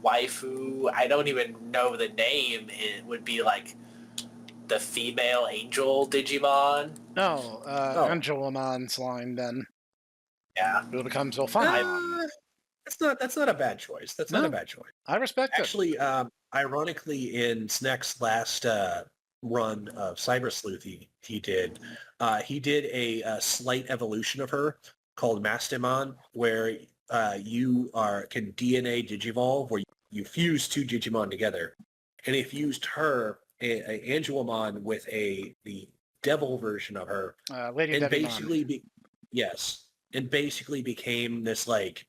waifu, I don't even know the name, it would be like the female angel Digimon. No, Angelomon's line then. Yeah. Who becomes Ophanimon. That's not a bad choice. That's not a bad choice. I respect it. Actually, ironically, in Snek's last run of Cyber Sleuth he did a slight evolution of her called Mastemon, where you can DNA digivolve, where you fuse two Digimon together, and he fused her, Angelamon, with the devil version of her, Lady and Devimon. basically became this like.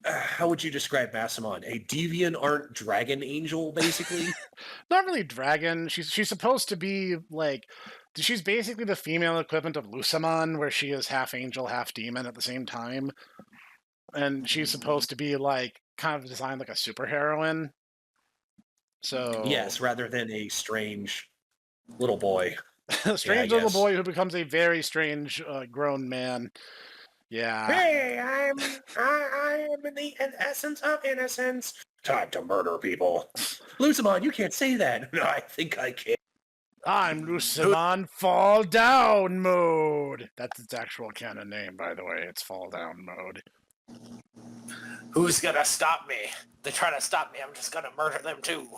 How would you describe Mastemon? A deviant dragon angel, basically? Not really dragon. She's supposed to be like... She's basically the female equivalent of Lusamon, where she is half angel, half demon at the same time. And she's supposed to be like kind of designed like a superheroine. So yes, rather than a strange little boy. A strange little boy who becomes a very strange grown man. Yeah. Hey, I am in the essence of innocence. Time to murder people. Lusamon, you can't say that. No, I think I can. I'm Lusamon Fall Down Mode. That's its actual canon name, by the way. It's Fall Down Mode. Who's gonna stop me? They try to stop me, I'm just gonna murder them too.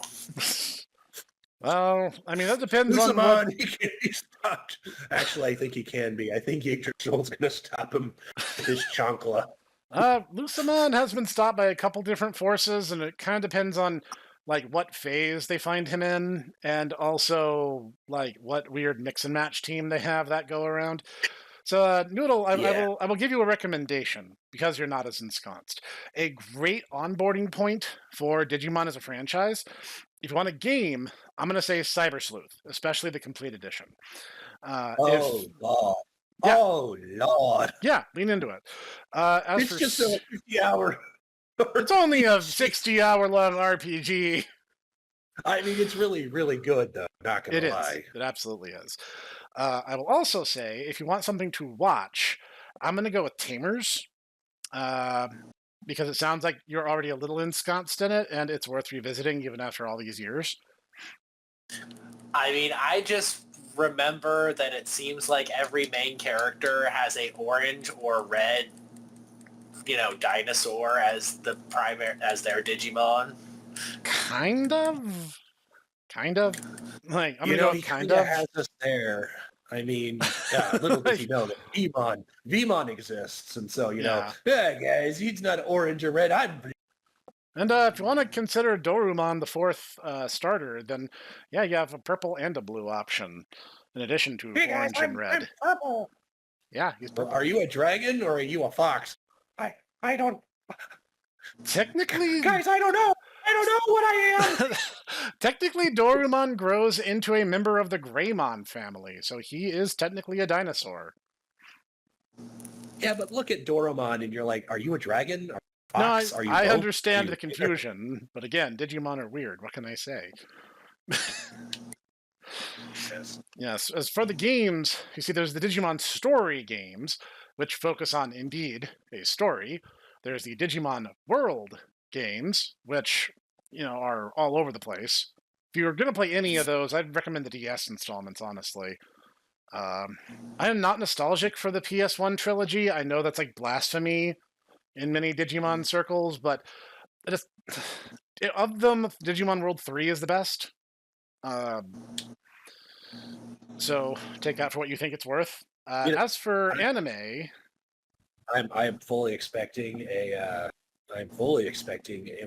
Well, I mean, that depends Lusamon, on what... he can't be stopped. Actually, I think he can be. I think Yggdrasil's going to stop him with his chancla. Lusamon has been stopped by a couple different forces, and it kind of depends on like what phase they find him in, and also like what weird mix and match team they have that go around. So, Noodle, I will give you a recommendation because you're not as ensconced. A great onboarding point for Digimon as a franchise. If you want a game, I'm going to say Cyber Sleuth, especially the complete edition. Lord. Yeah. Oh, Lord. Yeah, lean into it. It's just a 50-hour... It's only a 60-hour-long RPG. I mean, it's really, really good, though. Not going to lie. It absolutely is. I will also say, if you want something to watch, I'm going to go with Tamers. Because it sounds like you're already a little ensconced in it, and it's worth revisiting even after all these years. I mean, I just remember that it seems like every main character has a orange or red, dinosaur as the primary as their Digimon. Kind of. Like, I'm gonna go He with kind kind of of. has us there. I mean, little did you know that Vmon exists, and so Yeah. yeah, guys, he's not orange or red. And if you want to consider Dorumon the fourth starter, then yeah, you have a purple and a blue option, in addition to Hey guys, orange and I'm red. purple. Yeah, he's purple. Are you a dragon or are you a fox? I don't. Technically, Guys, I don't know. I don't know what I am. technically, Dorumon grows into a member of the Greymon family, so he is technically a dinosaur. Yeah, but look at Doromon and you're like, are you a dragon? Are you a No, fox? Are you I both? understand Are the you- confusion, but again, Digimon are weird. What can I say? Yes. Yes, as for the games, you see, there's the Digimon story games, which focus on, indeed, a story. There's the Digimon World games, which, are all over the place. If you're going to play any of those, I'd recommend the DS installments, honestly. I am not nostalgic for the PS1 trilogy. I know that's like blasphemy in many Digimon circles, but it is, of them, Digimon World 3 is the best. So take that for what you think it's worth. As for anime, I'm fully expecting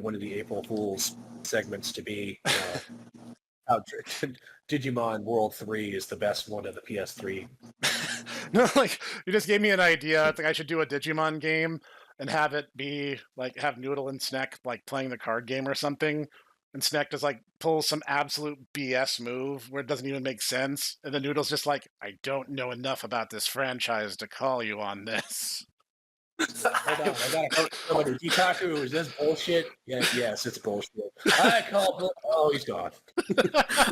one of the April Fools segments to be how Digimon World 3 is the best one of the PS3. no, like you just gave me an idea. I think I should do a Digimon game and have it be like have Noodle and Snek like playing the card game or something, and Snek just like pulls some absolute BS move where it doesn't even make sense, and the Noodle's just like, I don't know enough about this franchise to call you on this. Hold on, I gotta call somebody. Hikaku, is this bullshit? Yes, it's bullshit. I call. Oh, he's gone.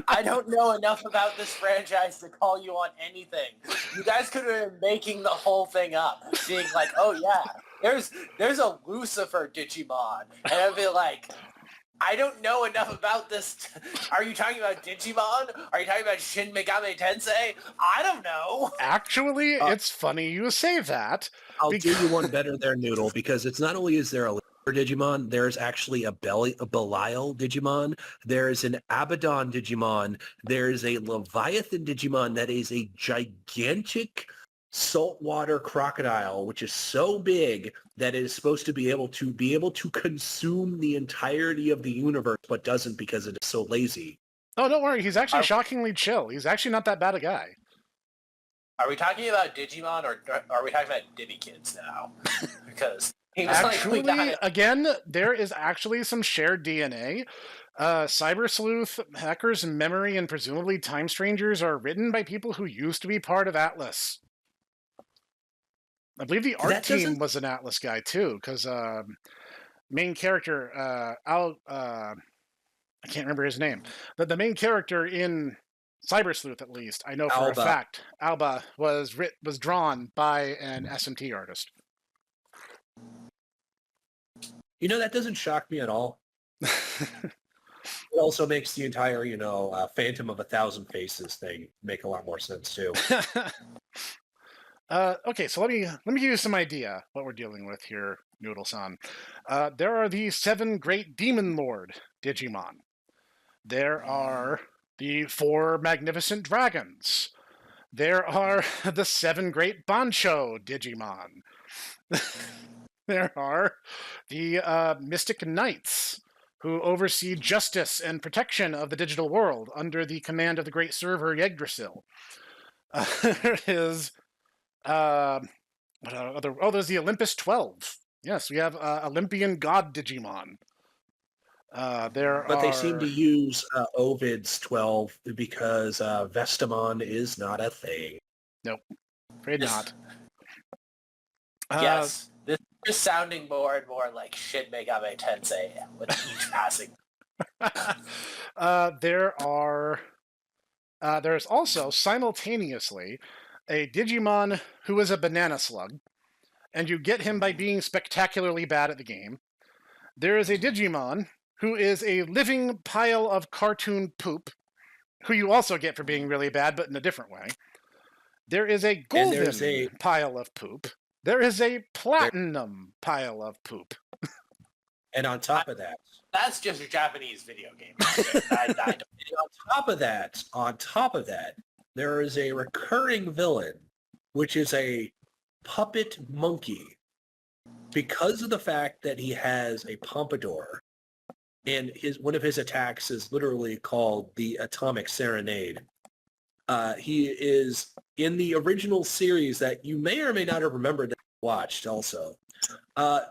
I don't know enough about this franchise to call you on anything. You guys could have been making the whole thing up, being like, "Oh yeah, there's a Lucifer Digimon," and I'd be like, "I don't know enough about this. Are you talking about Digimon? Are you talking about Shin Megami Tensei? I don't know." Actually, it's funny you say that. I'll do you one better there, Noodle, because it's not only is there a Digimon, there's actually a Belial Digimon, there's an Abaddon Digimon, there's a Leviathan Digimon that is a gigantic saltwater crocodile, which is so big that it is supposed to be able to consume the entirety of the universe, but doesn't because it is so lazy. Oh, don't worry. He's actually shockingly chill. He's actually not that bad a guy. Are we talking about Digimon or are we talking about Dibby Kids now? Because he was Actually, like, again, there is actually some shared DNA. Cyber Sleuth, Hacker's Memory, and presumably Time Strangers are written by people who used to be part of Atlas. I believe the art team was an Atlas guy too, because main character I can't remember his name, but the main character in Cyber Sleuth, at least, I know for a fact, Alba was drawn by an SMT artist. That doesn't shock me at all. It also makes the entire, Phantom of 1,000 Faces thing make a lot more sense too. Okay, so let me give you some idea what we're dealing with here, Noodle-san. There are the 7 great Demon Lord Digimon. There are the 4 magnificent dragons. There are the 7 great Bancho Digimon. There are the Mystic Knights, who oversee justice and protection of the digital world under the command of the great server Yggdrasil. There is there's the Olympus 12. Yes, we have Olympian God Digimon. They seem to use Ovid's 12 because Vestamon is not a thing. Nope, afraid not. Yes, this is sounding more and more like Shin Megami Tensei with each passing. There's also simultaneously a Digimon who is a banana slug, and you get him by being spectacularly bad at the game. There is a Digimon who is a living pile of cartoon poop, who you also get for being really bad, but in a different way. There is a golden pile of poop. There is a platinum pile of poop. And on top of that, that's just a Japanese video game. On top of that, there is a recurring villain, which is a puppet monkey. Because of the fact that he has a pompadour, and one of his attacks is literally called the Atomic Serenade. He is in the original series that you may or may not have remembered that you watched also.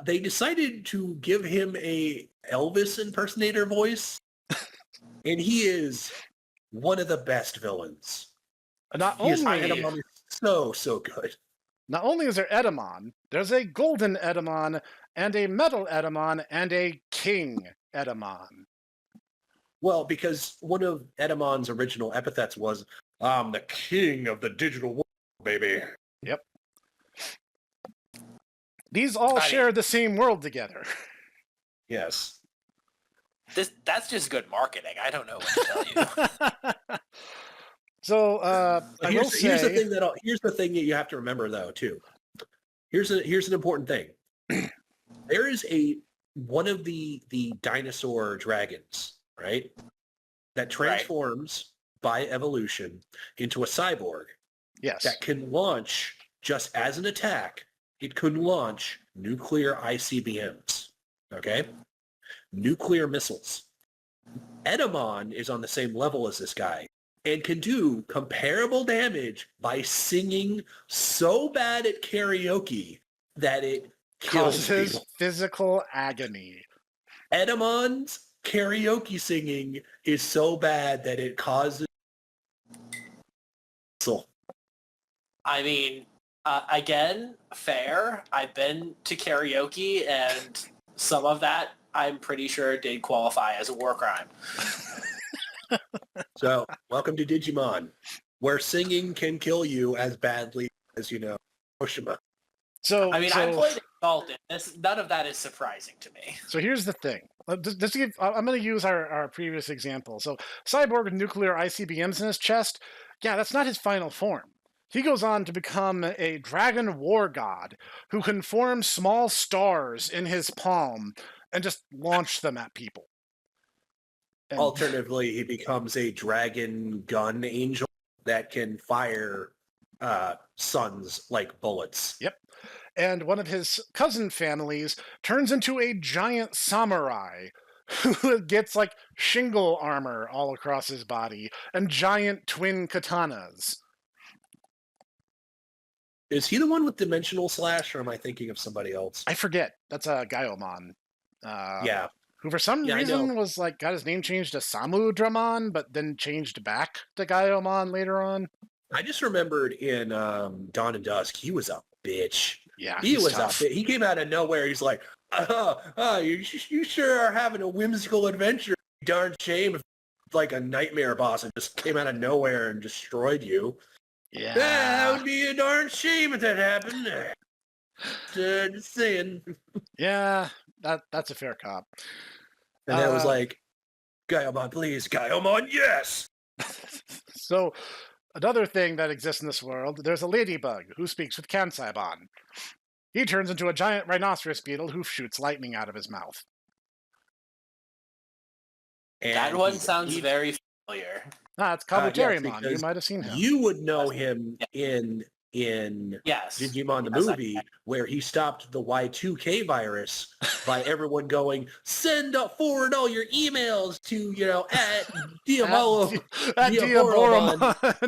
They decided to give him a Elvis impersonator voice, and he is one of the best villains. So good. Not only is there Edamon, there's a golden Edamon, and a metal Edamon, and a king Edamon. Well, because one of Edamon's original epithets was, I'm the king of the digital world, baby. Yep. These all share the same world together. Yes. That's just good marketing. I don't know what to tell you. So here's the thing that you have to remember, though, too. Here's an important thing. There is one of the dinosaur dragons, right, that transforms by evolution into a cyborg. Yes. That can launch, just as an attack, it could launch nuclear ICBMs. Okay? Nuclear missiles. Edamon is on the same level as this guy and can do comparable damage by singing so bad at karaoke that it causes people. Physical agony. Edamon's karaoke singing is so bad that it causes... I mean, again, fair. I've been to karaoke, and some of that, I'm pretty sure, did qualify as a war crime. So, welcome to Digimon, where singing can kill you as badly as, Oshima. So, I played Exalted. None of that is surprising to me. So here's the thing. I'm going to use our previous example. So, Cyborg with nuclear ICBMs in his chest, yeah, that's not his final form. He goes on to become a dragon war god who can form small stars in his palm and just launch them at people. And alternatively, he becomes a dragon gun angel that can fire suns like bullets. Yep. And one of his cousin families turns into a giant samurai who gets like shingle armor all across his body and giant twin katanas. Is he the one with Dimensional Slash, or am I thinking of somebody else? I forget. That's a Gaiomon. Yeah. Who for some reason was like got his name changed to Samudramon, but then changed back to Gaiomon later on. I just remembered in Dawn and Dusk, he was a bitch. Yeah, he was tough. a bitch. He came out of nowhere. He's like, you sure are having a whimsical adventure. Darn shame if like a nightmare boss and just came out of nowhere and destroyed you. Yeah. That would be a darn shame if that happened. Just saying. Yeah, that's a fair cop. And that was like, Gaiomon, please. Gaiomon, yes! So, another thing that exists in this world, there's a ladybug who speaks with Kansaibon. He turns into a giant rhinoceros beetle who shoots lightning out of his mouth. And that one sounds very familiar. It's Kabuterimon. You might have seen him. You would know him in yes. Digimon the movie, where he stopped the Y2K virus by everyone going, forward all your emails to, at Diabolomon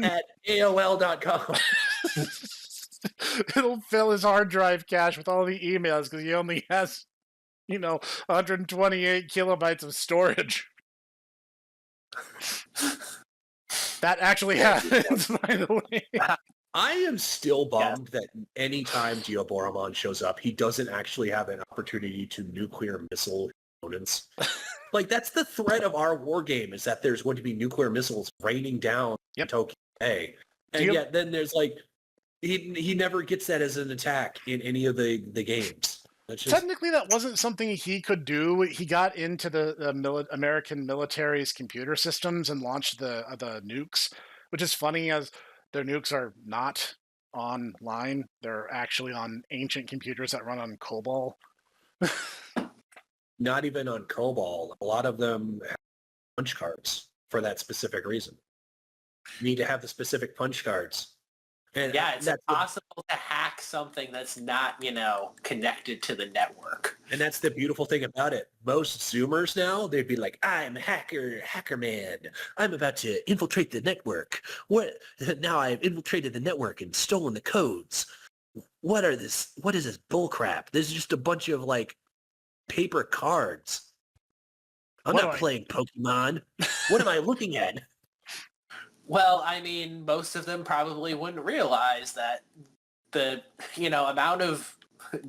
at AOL.com. It'll fill his hard drive cache with all the emails because he only has, 128 kilobytes of storage. That actually happens, by the way. I am still bummed that anytime Diaboromon shows up, he doesn't actually have an opportunity to nuclear missile opponents. Like, that's the threat of our war game, is that there's going to be nuclear missiles raining down in Tokyo Bay. And yet then there's like, he never gets that as an attack in any of the games. That's just Technically, that wasn't something he could do. He got into the American military's computer systems and launched the nukes, which is funny as their nukes are not online. They're actually on ancient computers that run on COBOL. not even on COBOL. A lot of them have punch cards for that specific reason. You need to have the specific punch cards. And Yeah, it's that's impossible to hack something that's not, connected to the network. and that's the beautiful thing about it. Most Zoomers now, they'd be like, I'm a hacker man. I'm about to infiltrate the network. Now I've infiltrated the network and stolen the codes. What is this bullcrap? This is just a bunch of paper cards. I'm not playing Pokemon. What am I looking at? Well, I mean, most of them probably wouldn't realize that the, amount of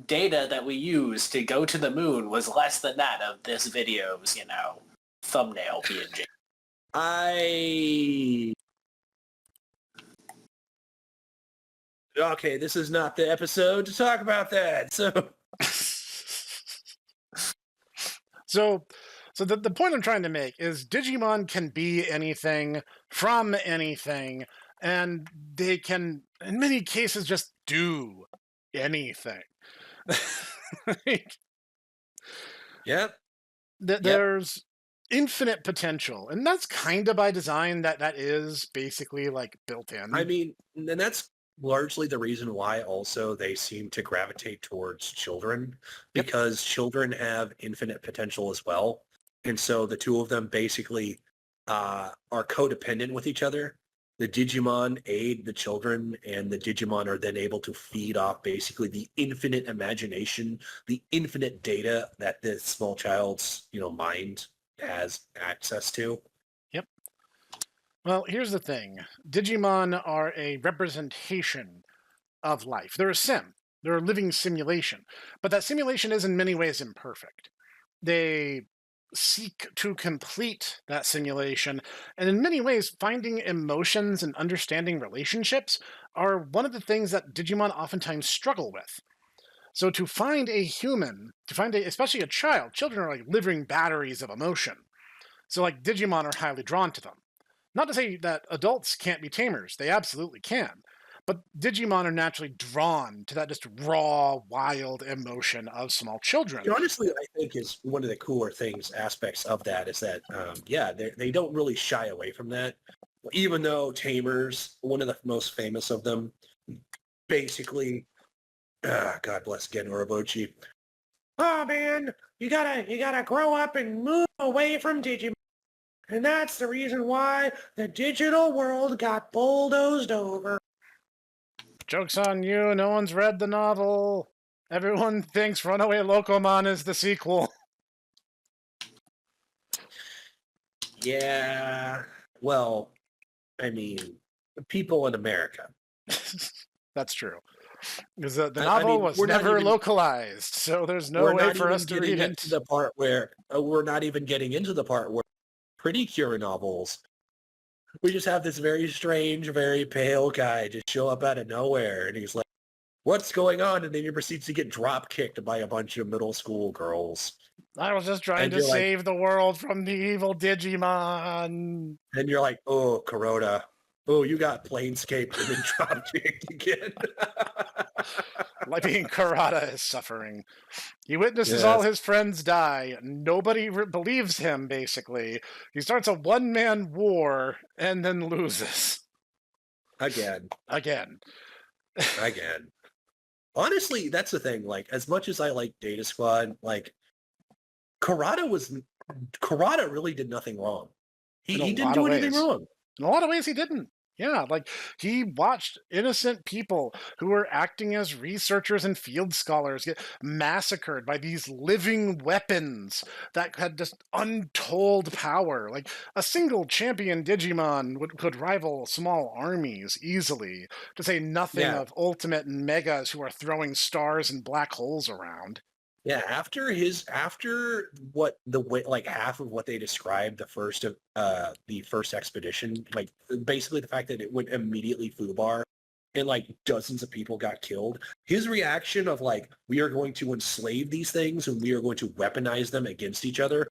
data that we use to go to the moon was less than that of this video's, thumbnail PNG. Okay, this is not the episode to talk about that. So the point I'm trying to make is Digimon can be anything from anything, and they can, in many cases, just do anything. Yep. There's infinite potential, and that's kind of by design. That is basically built in. I mean, and that's largely the reason why also they seem to gravitate towards children, because children have infinite potential as well. And so the two of them basically are codependent with each other. The Digimon aid the children, and the Digimon are then able to feed off basically the infinite imagination, the infinite data that this small child's, mind has access to. Yep. Well, here's the thing. Digimon are a representation of life. They're a sim. They're a living simulation. But that simulation is in many ways imperfect. They seek to complete that simulation, and in many ways, finding emotions and understanding relationships are one of the things that Digimon oftentimes struggle with. So to find a human, especially a child, children are like living batteries of emotion. So Digimon are highly drawn to them. Not to say that adults can't be tamers, they absolutely can. But Digimon are naturally drawn to that just raw, wild emotion of small children. Honestly, I think is one of the cooler aspects of that is that, they don't really shy away from that. Even though Tamers, one of the most famous of them, basically, God bless again, Orobuchi. Oh man, you gotta grow up and move away from Digimon. And that's the reason why the digital world got bulldozed over. Joke's on you, no one's read the novel. Everyone thinks Runaway Locomon is the sequel. Yeah, well, I mean, people in America. That's true. Because the novel was never localized, so there's no way for us to read it. The part where we're not even getting into the part where Pretty Cure novels, we just have this very strange, very pale guy just show up out of nowhere, and he's like, what's going on? And then he proceeds to get drop kicked by a bunch of middle school girls. I was just trying to save the world from the evil Digimon. And you're like, oh, Kuroda. Oh, you got planescaped and then drop kicked again. Like being Kurata is suffering. He witnesses all his friends die. Nobody believes him, basically. He starts a one-man war and then loses. Again. Honestly, that's the thing. As much as I like Data Squad, Kurata really did nothing wrong. He didn't do anything wrong. In a lot of ways, he didn't. Yeah, he watched innocent people who were acting as researchers and field scholars get massacred by these living weapons that had just untold power. A single champion Digimon could rival small armies easily, to say nothing of Ultimate and Megas who are throwing stars and black holes around. Yeah, after half of what they described the first expedition, basically the fact that it went immediately foobar and like dozens of people got killed, his reaction of like, we are going to enslave these things and we are going to weaponize them against each other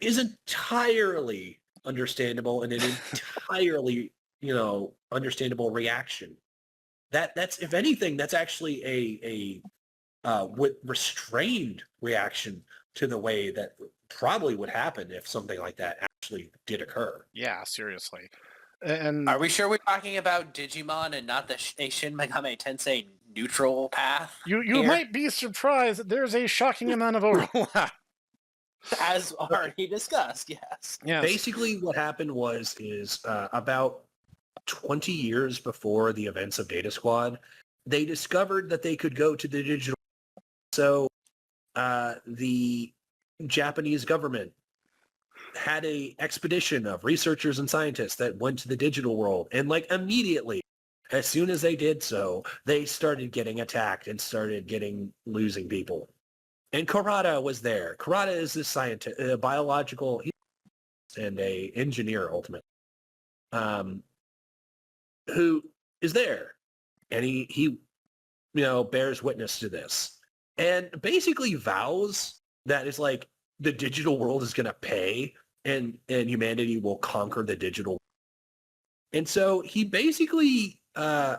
is entirely understandable and an entirely, understandable reaction. That's, if anything, that's actually a restrained reaction to the way that probably would happen if something like that actually did occur. Yeah, seriously. And Are we sure we're talking about Digimon and not the Shin Megami Tensei neutral path? you here? might be surprised that there's a shocking amount of overlap. As already discussed, yes. Yes. Basically, what happened is about 20 years before the events of Data Squad, they discovered that they could go to the digital. So the Japanese government had a expedition of researchers and scientists that went to the digital world, and like immediately, as soon as they did so, they started getting attacked and started losing people. And Kurata was there. Kurata is this scientist, a biological and a engineer ultimately, who is there, and he bears witness to this, and basically vows that it's like the digital world is going to pay, and humanity will conquer the digital. And so he basically, how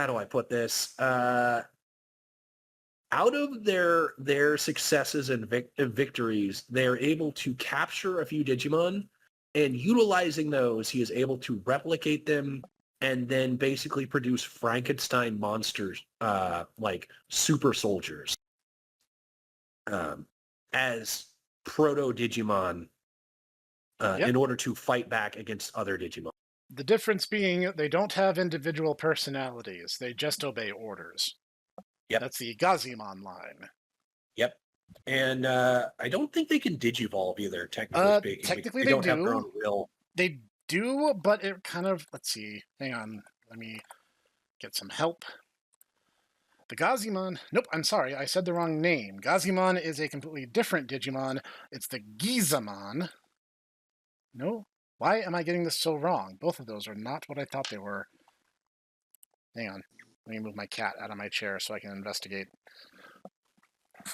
do I put this? Out of their successes and victories, they're able to capture a few Digimon, and utilizing those, he is able to replicate them and then basically produce Frankenstein monsters, like super soldiers, as proto-Digimon in order to fight back against other Digimon. The difference being they don't have individual personalities. They just obey orders. Yep. That's the Gazimon line. Yep. And I don't think they can digivolve either, technically speaking. Technically they they don't have their do. own will. They do, but it kind of... Let's see. Hang on. Let me get some help. The Gazimon... Nope, I'm sorry. I said the wrong name. Gazimon is a completely different Digimon. It's the Gizamon. No? Why am I getting this so wrong? Both of those are not what I thought they were. Hang on. Let me move my cat out of my chair so I can investigate.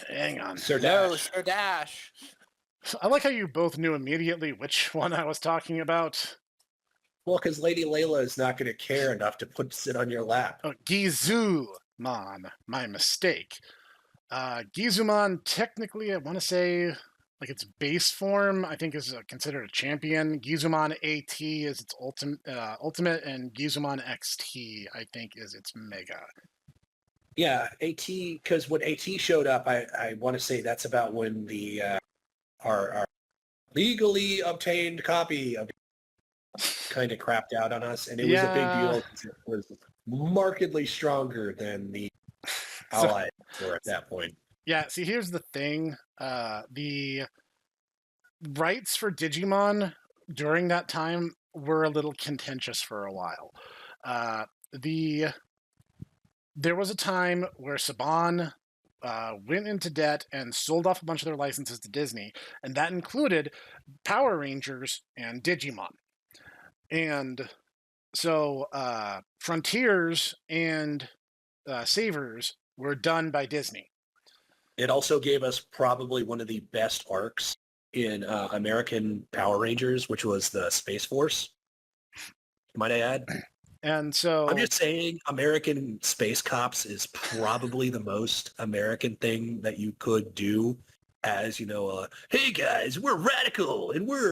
Hang on. Sir No, Dash. Sir Dash. I like how you both knew immediately which one I was talking about. Well, because Lady Layla is not going to care enough to sit on your lap. Oh, Gizumon. My mistake. Gizumon, technically, I want to say, like its base form, I think is considered a champion. Gizumon AT is its ultimate, and Gizumon XT, I think, is its mega. Yeah, AT, because when AT showed up, I want to say that's about when the our legally obtained copy of kind of crapped out on us, and it was a big deal because it was markedly stronger than the Allies were at that point. Yeah, see, here's the thing. The rights for Digimon during that time were a little contentious for a while. There was a time where Saban went into debt and sold off a bunch of their licenses to Disney, and that included Power Rangers and Digimon. And so Frontiers and Savers were done by Disney. It also gave us probably one of the best arcs in American Power Rangers, which was the Space Force, might I add. And so I'm just saying American Space Cops is probably the most American thing that you could do as, hey guys, we're radical and we're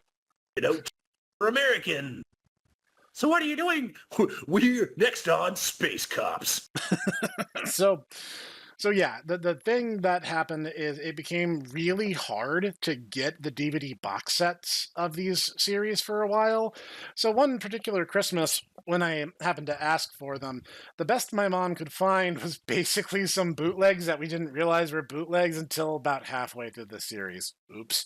American. So what are you doing? We're next on Space Cops. So yeah, the thing that happened is it became really hard to get the DVD box sets of these series for a while. So one particular Christmas, when I happened to ask for them, the best my mom could find was basically some bootlegs that we didn't realize were bootlegs until about halfway through the series. Oops.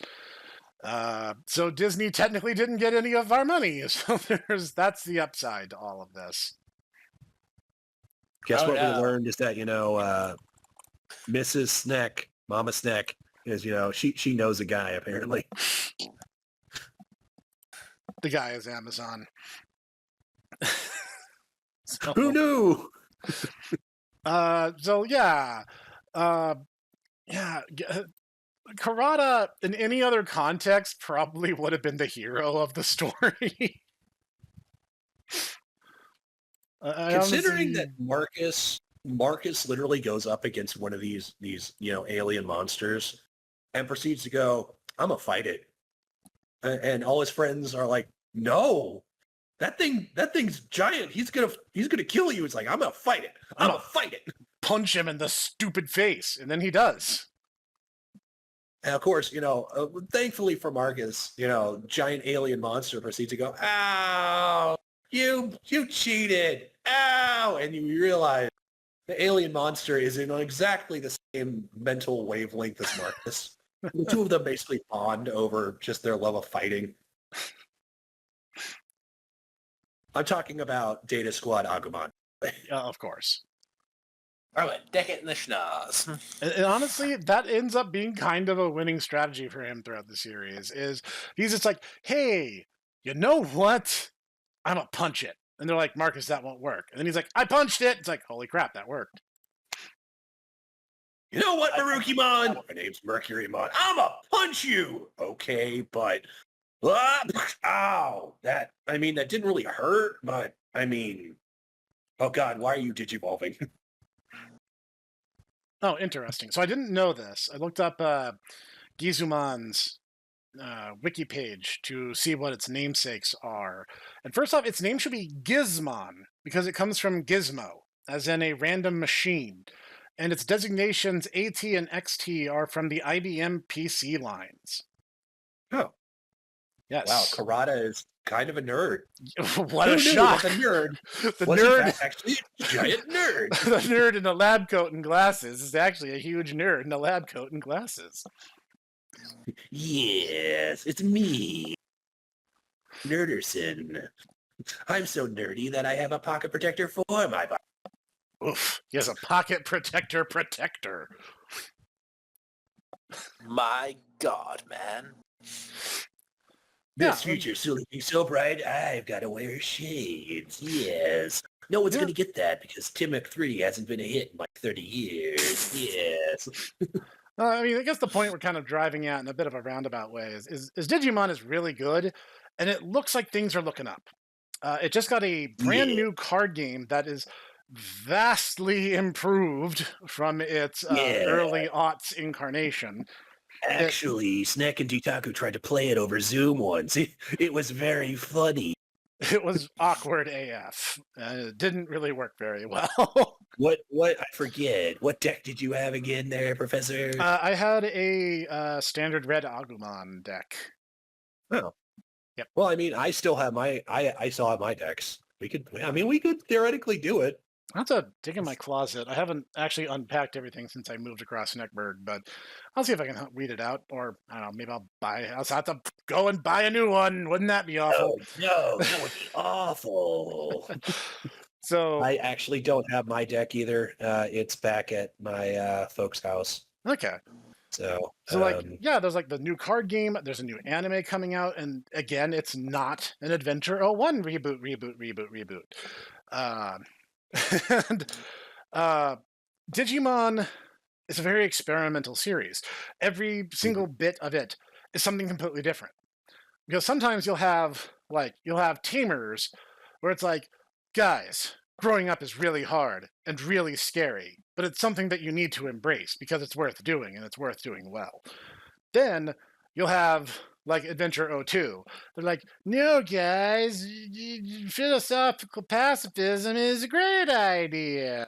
So Disney technically didn't get any of our money. So that's the upside to all of this. Guess what we learned is that, Mrs. Snek, Mama Snek, is, she knows a guy, apparently. The guy is Amazon. So, Who knew? so yeah. Yeah, Karada, in any other context, probably would have been the hero of the story. Considering that Marcus literally goes up against one of these alien monsters and proceeds to go, I'm gonna fight it. And all his friends are like, no, that thing's giant. He's gonna kill you. It's like, I'm gonna fight it. I'm gonna fight it. Punch him in the stupid face, and then he does. And of course, thankfully for Marcus, giant alien monster proceeds to go, ow, you cheated, ow, and you realize the alien monster is in exactly the same mental wavelength as Marcus. The two of them basically bond over just their love of fighting. I'm talking about Data Squad Agumon. Of course. All right, deck it in the schnoz. And honestly, that ends up being kind of a winning strategy for him throughout the series. Is he's just like, hey, you know what? I'm gonna punch it. And they're like, Marcus, that won't work. And then he's like, I punched it. It's like, holy crap, that worked. You know what, Marukimon? My name's Mercurymon. I'ma punch you. Okay, but ow. That didn't really hurt, but oh god, why are you digivolving? Oh, interesting. So I didn't know this. I looked up Gizumon's wiki page to see what its namesakes are. And first off, its name should be Gizmon because it comes from Gizmo, as in a random machine. And its designations AT and XT are from the IBM PC lines. Oh. Yes. Wow, Karada is kind of a nerd. What a shock! The nerd The was nerd, in fact actually a giant nerd. the nerd in a lab coat and glasses is actually a huge nerd in a lab coat and glasses. Yes, it's me, Nerderson. I'm so nerdy that I have a pocket protector for my body. Oof, he has a pocket protector. My God, man. This future so looking so bright, I've got to wear shades. Yes. No one's going to get that because Timic 3 hasn't been a hit in like 30 years. Yes. I guess the point we're kind of driving at in a bit of a roundabout way is Digimon is really good, and it looks like things are looking up. It just got a brand new card game that is vastly improved from its early aughts incarnation. Actually, Snek and Ditaku tried to play it over Zoom once. It was very funny. It was awkward AF. It didn't really work very well. What? I forget. What deck did you have again there, Professor? I had a standard red Agumon deck. Oh. Yep. Well, I still have I still have my decks. We could theoretically do it. I have to dig in my closet. I haven't actually unpacked everything since I moved across Sneckburg, but I'll see if I can read it out. Or, I don't know, maybe I'll have to go and buy a new one. Wouldn't that be awful? No, that would be awful. So I actually don't have my deck either. It's back at my folks' house. Okay. So there's like the new card game. There's a new anime coming out. And again, it's not an Adventure 01 reboot. And Digimon is a very experimental series. Every single bit of it is something completely different. Because sometimes you'll have tamers where it's like, guys, growing up is really hard and really scary, but it's something that you need to embrace because it's worth doing and it's worth doing well. Then you'll have like Adventure 02. They're like, no, guys, philosophical pacifism is a great idea.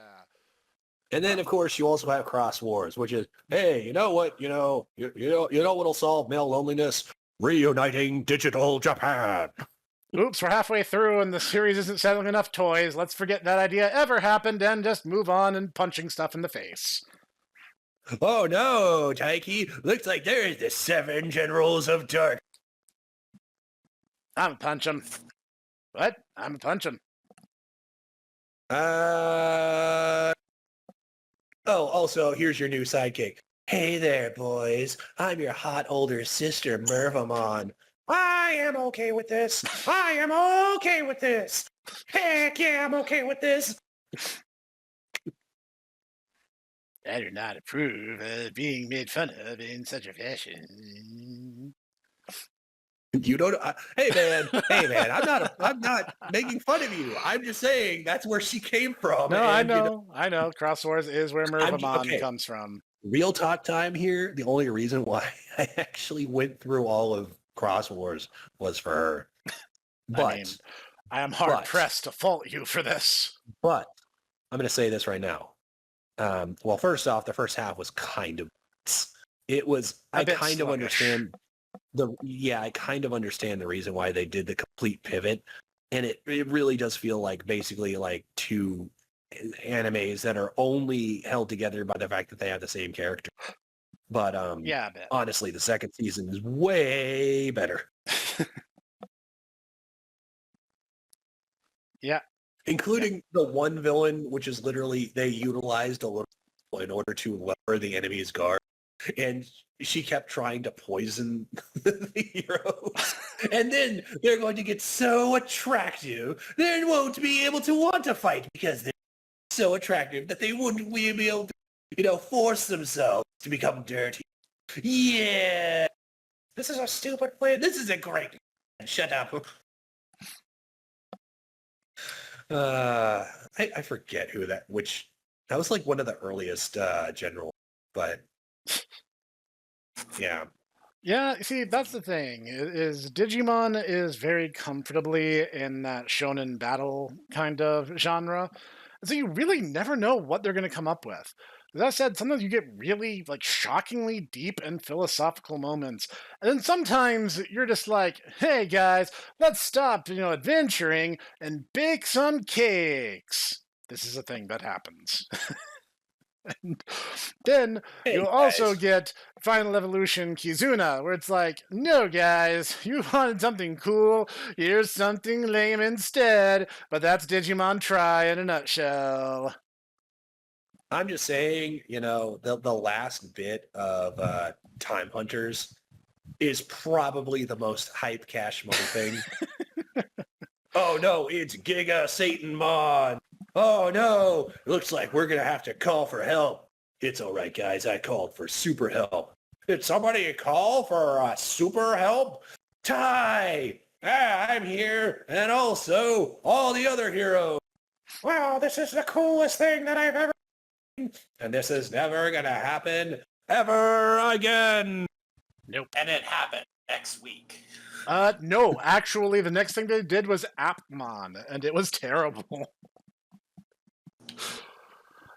And then, of course, you also have Cross Wars, which is, hey, you know what? You know what'll solve male loneliness? Reuniting digital Japan. Oops, we're halfway through and the series isn't selling enough toys. Let's forget that idea ever happened and just move on and punching stuff in the face. Oh no, Taiki. Looks like there's the 7 generals of dark. I'm a punch him. What? I'm a punch him. Oh, also, here's your new sidekick. Hey there, boys. I'm your hot older sister, Mervamon. I am okay with this. Heck yeah, I'm okay with this. I do not approve of being made fun of in such a fashion. You don't. Hey man, I'm not making fun of you. I'm just saying that's where she came from. No, and, I know. Cross Wars is where Mervamon okay. comes from. Real talk time here. The only reason why I actually went through all of Cross Wars was for her. But I mean, I am hard pressed to fault you for this. But I'm going to say this right now. Well, first off, the first half was kind of. It was. I kind of understand I kind of understand the reason why they did the complete pivot, and it really does feel like basically like two animes that are only held together by the fact that they have the same character. But yeah, I bet. Honestly, the second season is way better. Yeah. Including the one villain, which is literally they utilized a little in order to lower the enemy's guard. And she kept trying to poison the heroes. And then they're going to get so attractive, they won't be able to want to fight because they're so attractive that they wouldn't be able to, force themselves to become dirty. Yeah. This is a stupid plan. This is a great plan. Shut up. I forget that was like one of the earliest general, but yeah. Yeah, see, that's the thing, is Digimon is very comfortably in that shonen battle kind of genre. So you really never know what they're going to come up with. That said, sometimes you get really, shockingly deep and philosophical moments. And then sometimes you're just like, hey guys, let's stop, adventuring and bake some cakes. This is a thing that happens. And then you'll also get Final Evolution Kizuna, where it's like, no, guys, you wanted something cool. Here's something lame instead. But that's Digimon Tri in a nutshell. I'm just saying, the last bit of Time Hunters is probably the most hype cash money thing. Oh, no, it's Giga Satanmon. Oh, no, it looks like we're going to have to call for help. It's all right, guys. I called for super help. Did somebody call for super help? Tai! I'm here, and also all the other heroes. Wow, this is the coolest thing that I've ever seen. And this is never going to happen ever again. Nope. And it happened next week. No, actually, the next thing they did was Appmon, and it was terrible.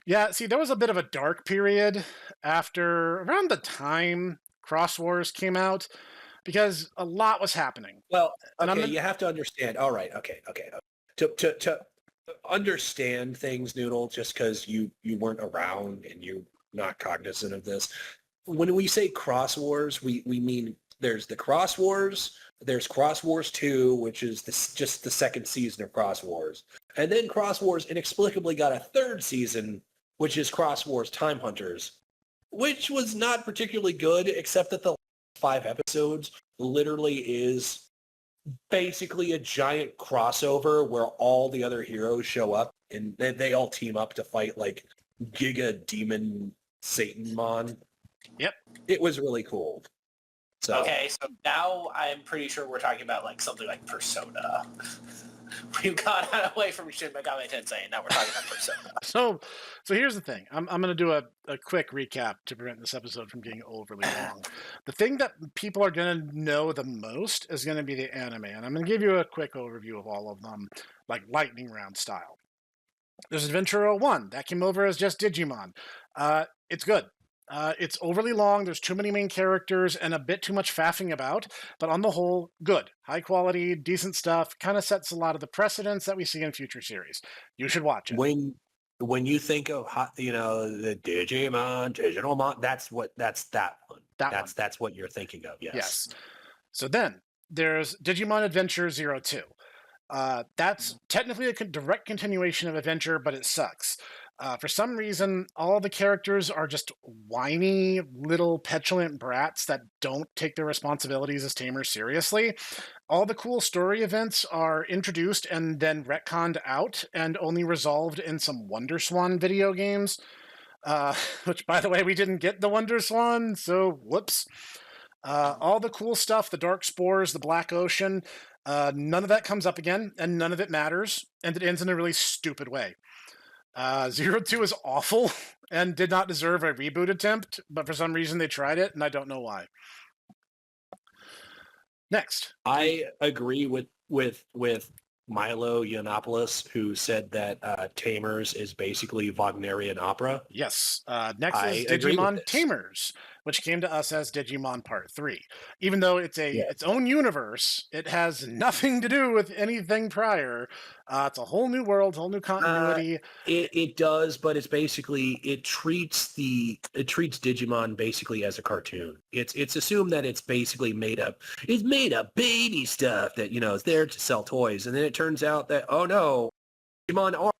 Yeah, see, there was a bit of a dark period around the time Cross Wars came out, because a lot was happening. Well, okay, you have to understand. All right, okay. To understand things, Noodle, just because you weren't around and you're not cognizant of this. When we say Cross Wars, we mean there's the Cross Wars, there's Cross Wars 2, which is just the second season of Cross Wars. And then Cross Wars inexplicably got a third season, which is Cross Wars Time Hunters, which was not particularly good, except that the 5 episodes literally is basically a giant crossover where all the other heroes show up and they all team up to fight like Giga Demon Satanmon. Yep. It was really cool. So. Okay, so now I'm pretty sure we're talking about like something like Persona. We've gone away from Shin Megami Tensei, and now we're talking about Persona. So here's the thing. I'm going to do a quick recap to prevent this episode from getting overly long. The thing that people are going to know the most is going to be the anime, and I'm going to give you a quick overview of all of them, like lightning round style. There's Adventure 01. That came over as just Digimon. It's good. It's overly long. There's too many main characters and a bit too much faffing about. But on the whole, good. High quality, decent stuff. Kind of sets a lot of the precedents that we see in future series. You should watch it. When you think of the Digimon, Digitalmon, that's that one. That's what you're thinking of. Yes. So then there's Digimon Adventure 02. That's technically a direct continuation of Adventure, but it sucks. For some reason, all the characters are just whiny little petulant brats that don't take their responsibilities as tamers seriously. All the cool story events are introduced and then retconned out and only resolved in some WonderSwan video games. Which, by the way, we didn't get the WonderSwan, so whoops. All the cool stuff, the Dark Spores, the Black Ocean, none of that comes up again, and none of it matters, and it ends in a really stupid way. Zero Two is awful and did not deserve a reboot attempt, but for some reason they tried it, and I don't know why. Next. I agree with Milo Yiannopoulos, who said that Tamers is basically Wagnerian opera. Yes. Next I is agree with Digimon this. Tamers, which came to us as Digimon Part 3. Even though it's its own universe, it has nothing to do with anything prior. It's a whole new world, whole new continuity. It does, but it's basically it treats Digimon basically as a cartoon. It's assumed that it's basically made up baby stuff that is there to sell toys, and then it turns out that oh no, Digimon are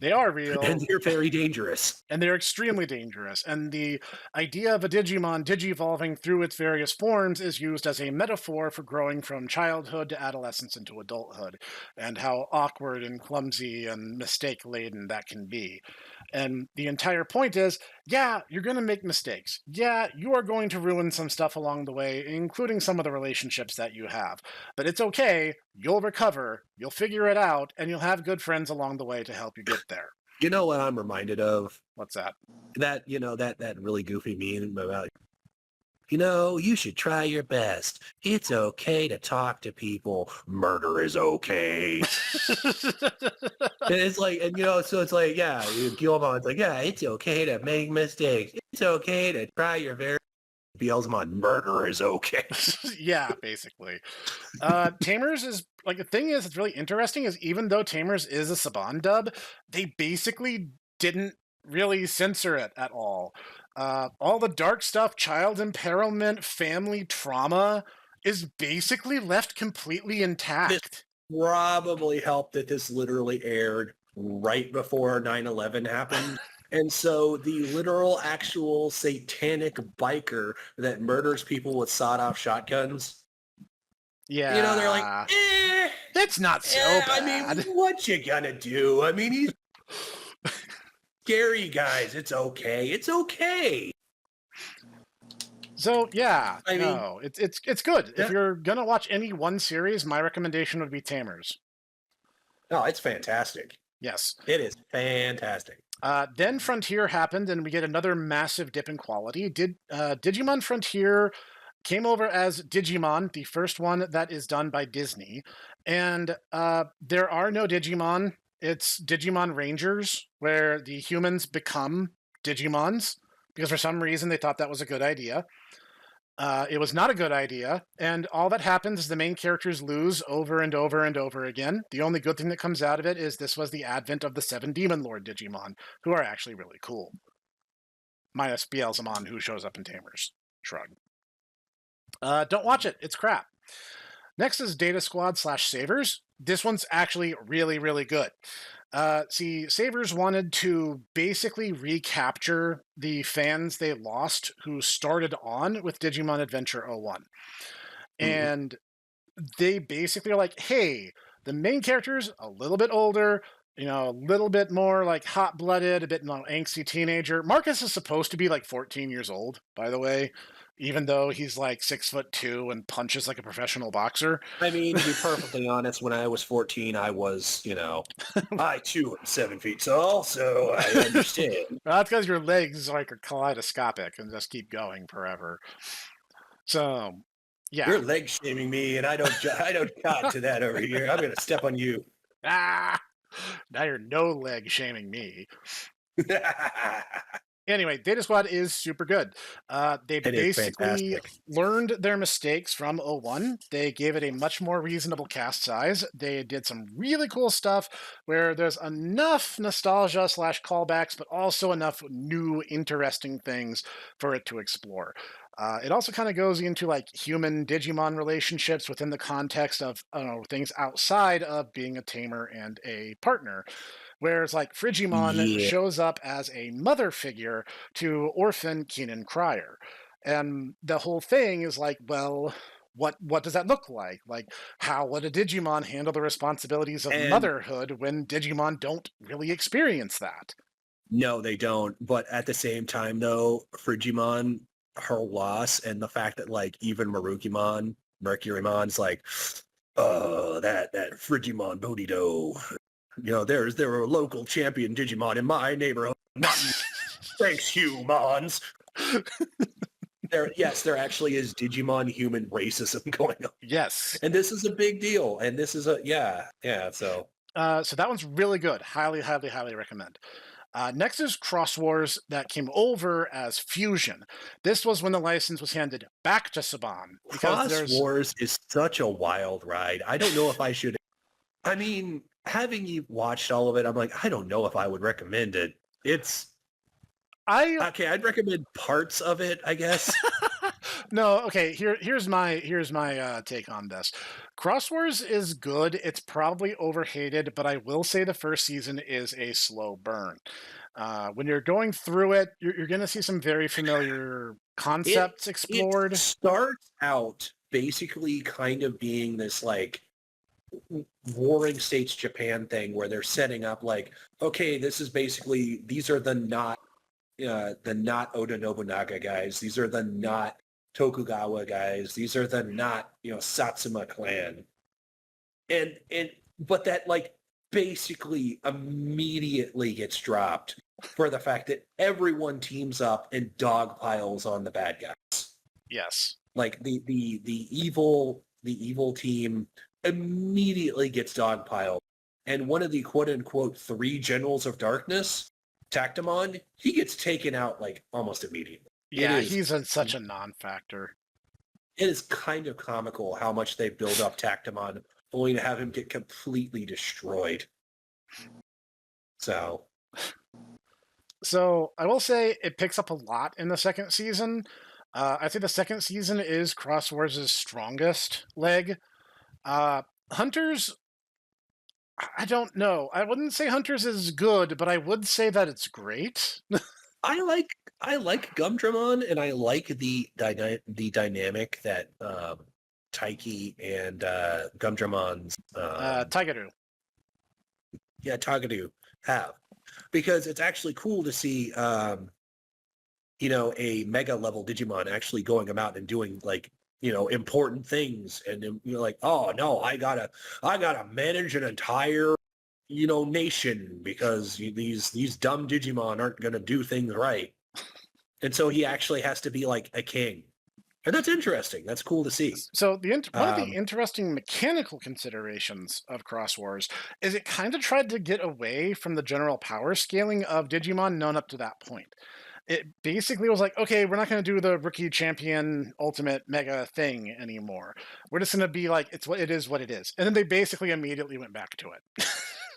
They are real. and they're very dangerous. And they're extremely dangerous. And the idea of a Digimon digivolving through its various forms is used as a metaphor for growing from childhood to adolescence into adulthood, and how awkward and clumsy and mistake-laden that can be. And the entire point is, yeah, you're going to make mistakes. Yeah, you are going to ruin some stuff along the way, including some of the relationships that you have. But it's okay. You'll recover. You'll figure it out, and you'll have good friends along the way to help you get there. You know what I'm reminded of? What's that? That that really goofy meme about you should try your best. It's okay to talk to people. Murder is okay. And it's like, so it's like, yeah, Guillemot's like, yeah, it's okay to make mistakes. It's okay to try your very Beelzemon. Murder is okay. Yeah, basically. Tamers is like the thing is, it's really interesting is even though Tamers is a Saban dub, they basically didn't really censor it at all. All the dark stuff, child imperilment, family trauma is basically left completely intact. Probably helped that this literally aired right before 9/11 happened. And so the literal actual satanic biker that murders people with sawed-off shotguns, Yeah. they're like, it's not so bad. I mean, what you gonna do? I mean, he's scary, guys. It's okay. It's okay. So yeah, I mean, no, it's good. Yeah. If you're gonna watch any one series, my recommendation would be Tamers. No, it's fantastic. Yes. It is fantastic. Then Frontier happened, and we get another massive dip in quality. Digimon Frontier came over as Digimon, the first one that is done by Disney. And there are no Digimon. It's Digimon Rangers, where the humans become Digimons, because for some reason they thought that was a good idea. It was not a good idea, and all that happens is the main characters lose over and over and over again. The only good thing that comes out of it is this was the advent of the 7 Demon Lord Digimon, who are actually really cool. Minus Beelzemon, who shows up in Tamers. Shrug. Don't watch it. It's crap. Next is Data Squad / Savers. This one's actually really, really good. See, Savers wanted to basically recapture the fans they lost who started on with Digimon Adventure 01. And they basically are like, hey, the main character's a little bit older, a little bit more like hot-blooded, a bit more angsty teenager. Marcus is supposed to be like 14 years old, by the way, even though he's like 6'2" and punches like a professional boxer. I mean, to be perfectly honest, when I was 14, I was, I too am 7 feet tall, so I understand. Well, that's because your legs like are kaleidoscopic and just keep going forever. So, yeah. You're leg shaming me, and I don't got to that over here. I'm gonna step on you. Now you're no leg shaming me. Anyway, Data Squad is super good. They basically learned their mistakes from 01. They gave it a much more reasonable cast size. They did some really cool stuff where there's enough nostalgia / callbacks, but also enough new, interesting things for it to explore. It also kind of goes into like human Digimon relationships within the context of things outside of being a tamer and a partner. Whereas like Frigimon Yeah. shows up as a mother figure to orphan Keenan Cryer. And the whole thing is like, well, what does that look like? Like, how would a Digimon handle the responsibilities of And motherhood when Digimon don't really experience that? no, they don't. But at the same time, though, Frigimon, her loss, and the fact that like even Mercurymon's like, oh, that Frigimon Bodido. There were a local champion Digimon in my neighborhood. Not thanks, humans. There actually is Digimon human racism going on, Yes. and this is a big deal. And this is yeah. So So that one's really good. Highly, highly, highly recommend. Next is Cross Wars that came over as Fusion. This was when the license was handed back to Saban. Cross Wars is such a wild ride. I don't know if I should. I mean, having you watched all of it, I'm like, I don't know if I would recommend it. Okay, I'd recommend parts of it, I guess. No, okay. Here's my take on this. Cross Wars is good. It's probably overhated, but I will say the first season is a slow burn. When you're going through it, you're going to see some very familiar concepts explored. It starts out basically kind of being this like Warring States Japan thing where they're setting up like, okay, these are the not Oda Nobunaga guys. These are the not Tokugawa guys. These are the not, Satsuma clan. But that like basically immediately gets dropped for the fact that everyone teams up and dogpiles on the bad guys. Yes. Like the evil team immediately gets dogpiled. And one of the quote unquote 3 generals of darkness, Tactamon, he gets taken out like almost immediately. Yeah, he's such a non-factor. It is kind of comical how much they build up Tactamon only to have him get completely destroyed. So I will say it picks up a lot in the second season. I think the second season is Cross Wars' strongest leg. Hunters, I don't know. I wouldn't say Hunters is good, but I would say that it's great. I like Gumdramon, and I like the dynamic that Taiki and Gumdramon's Taigaru. Yeah, Tagadu have, because it's actually cool to see a mega level Digimon actually going about and doing like important things, and you're like, oh no, I gotta manage an entire nation because these dumb Digimon aren't gonna do things right, and so he actually has to be like a king, and that's interesting. That's cool to see. So one of the interesting mechanical considerations of Cross Wars is it kind of tried to get away from the general power scaling of Digimon known up to that point. It basically was like, okay, we're not going to do the rookie champion ultimate mega thing anymore. We're just going to be like, it's what it is, and then they basically immediately went back to it,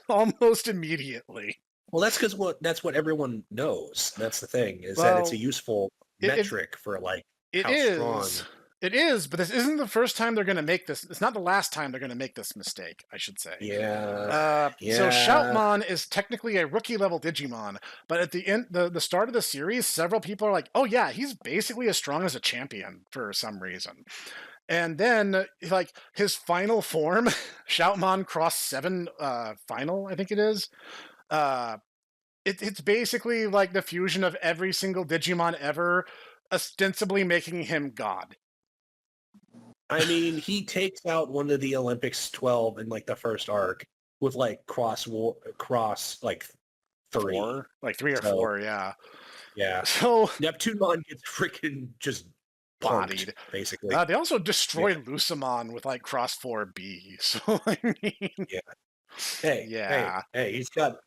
almost immediately. Well, that's what everyone knows. That's the thing, is that it's a useful metric for like how strong. It is, but this isn't the first time they're going to make this. It's not the last time they're going to make this mistake, I should say. Yeah. So Shoutmon is technically a rookie level Digimon, but at the end, the start of the series, several people are like, "Oh yeah, he's basically as strong as a champion for some reason." And then, like his final form, Shoutmon Cross 7 final, I think it is. It's basically like the fusion of every single Digimon ever, ostensibly making him God. I mean, he takes out one of the Olympics 12 in like the first arc with like cross like 3. 4? Like 3 or 4, yeah. Yeah. So Neptunemon gets freaking just bodied, basically. They also destroy Lucamon with like Cross 4B. So I mean, Hey, he's got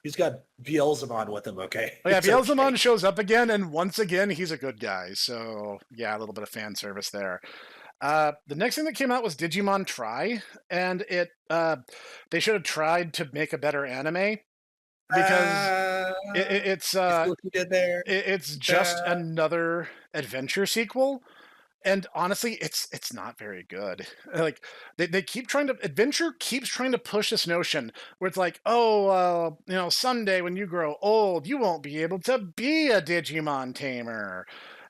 Beelzemon with him, okay? Oh, yeah, Beelzemon shows up again, and once again, he's a good guy. So yeah, a little bit of fan service there. The next thing that came out was Digimon Try, and they should have tried to make a better anime because it's just another adventure sequel. And honestly, it's not very good. Like they keep trying to adventure keeps trying to push this notion where it's like, oh, someday when you grow old, you won't be able to be a Digimon tamer.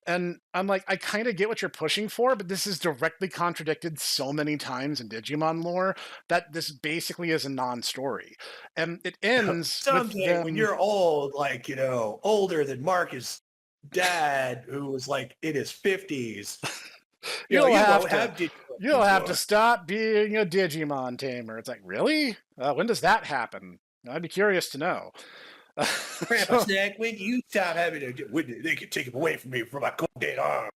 And I'm like, I kind of get what you're pushing for, but this is directly contradicted so many times in Digimon lore that this basically is a non-story. And it ends with Someday when them. you're old, like, older than Marcus' dad, who was like in his 50s, You'll you have won't to have Digimon you'll have to anymore. stop being a Digimon tamer. It's like, really? When does that happen? I'd be curious to know. Grandpa So, Snack, when you stop having when they can take him away from me for my cold dead arm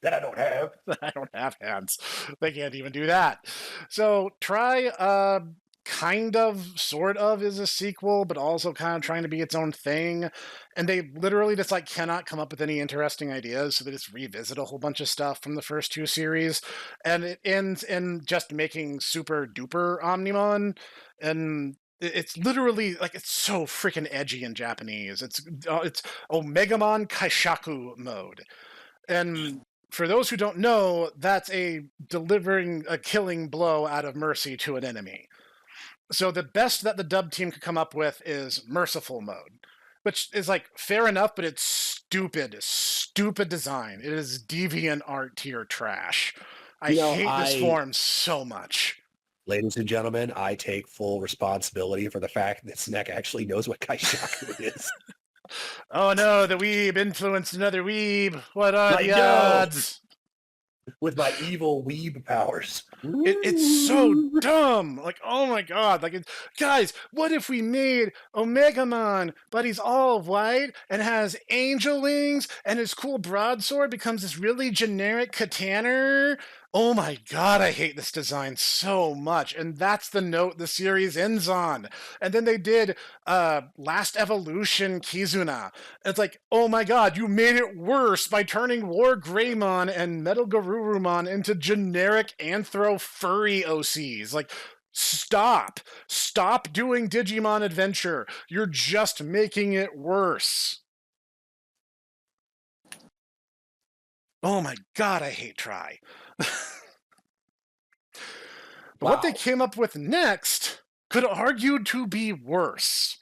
that I don't have. I don't have hands. They can't even do that. So try kind of sort of is a sequel, but also kind of trying to be its own thing. And they literally just like cannot come up with any interesting ideas, so they just revisit a whole bunch of stuff from the first two series. And it ends in just making super duper Omnimon. And it's literally like it's so freaking edgy in Japanese. It's Omegamon Kaishaku mode. And for those who don't know, that's a delivering a killing blow out of mercy to an enemy. So the best that the dub team could come up with is merciful mode, which is like fair enough, but it's stupid design. It is deviant art tier trash. I hate this form so much. Ladies and gentlemen, I take full responsibility for the fact that Snek actually knows what Kaishaku is. Oh no, the weeb influenced another weeb. What are I the know. odds? With my evil weeb powers. It's so dumb. Like, oh my god. Like, guys, what if we made Omegamon, but he's all white and has angel wings, and his cool broadsword becomes this really generic katana? Oh my god, I hate this design so much. And that's the note the series ends on. And then they did Last Evolution Kizuna. It's like, oh my god, you made it worse by turning War Greymon and Metal Garurumon into generic anthro furry OCs. Like, stop. Stop doing Digimon Adventure. You're just making it worse. Oh my god, I hate Try. But what they came up with next could argue to be worse.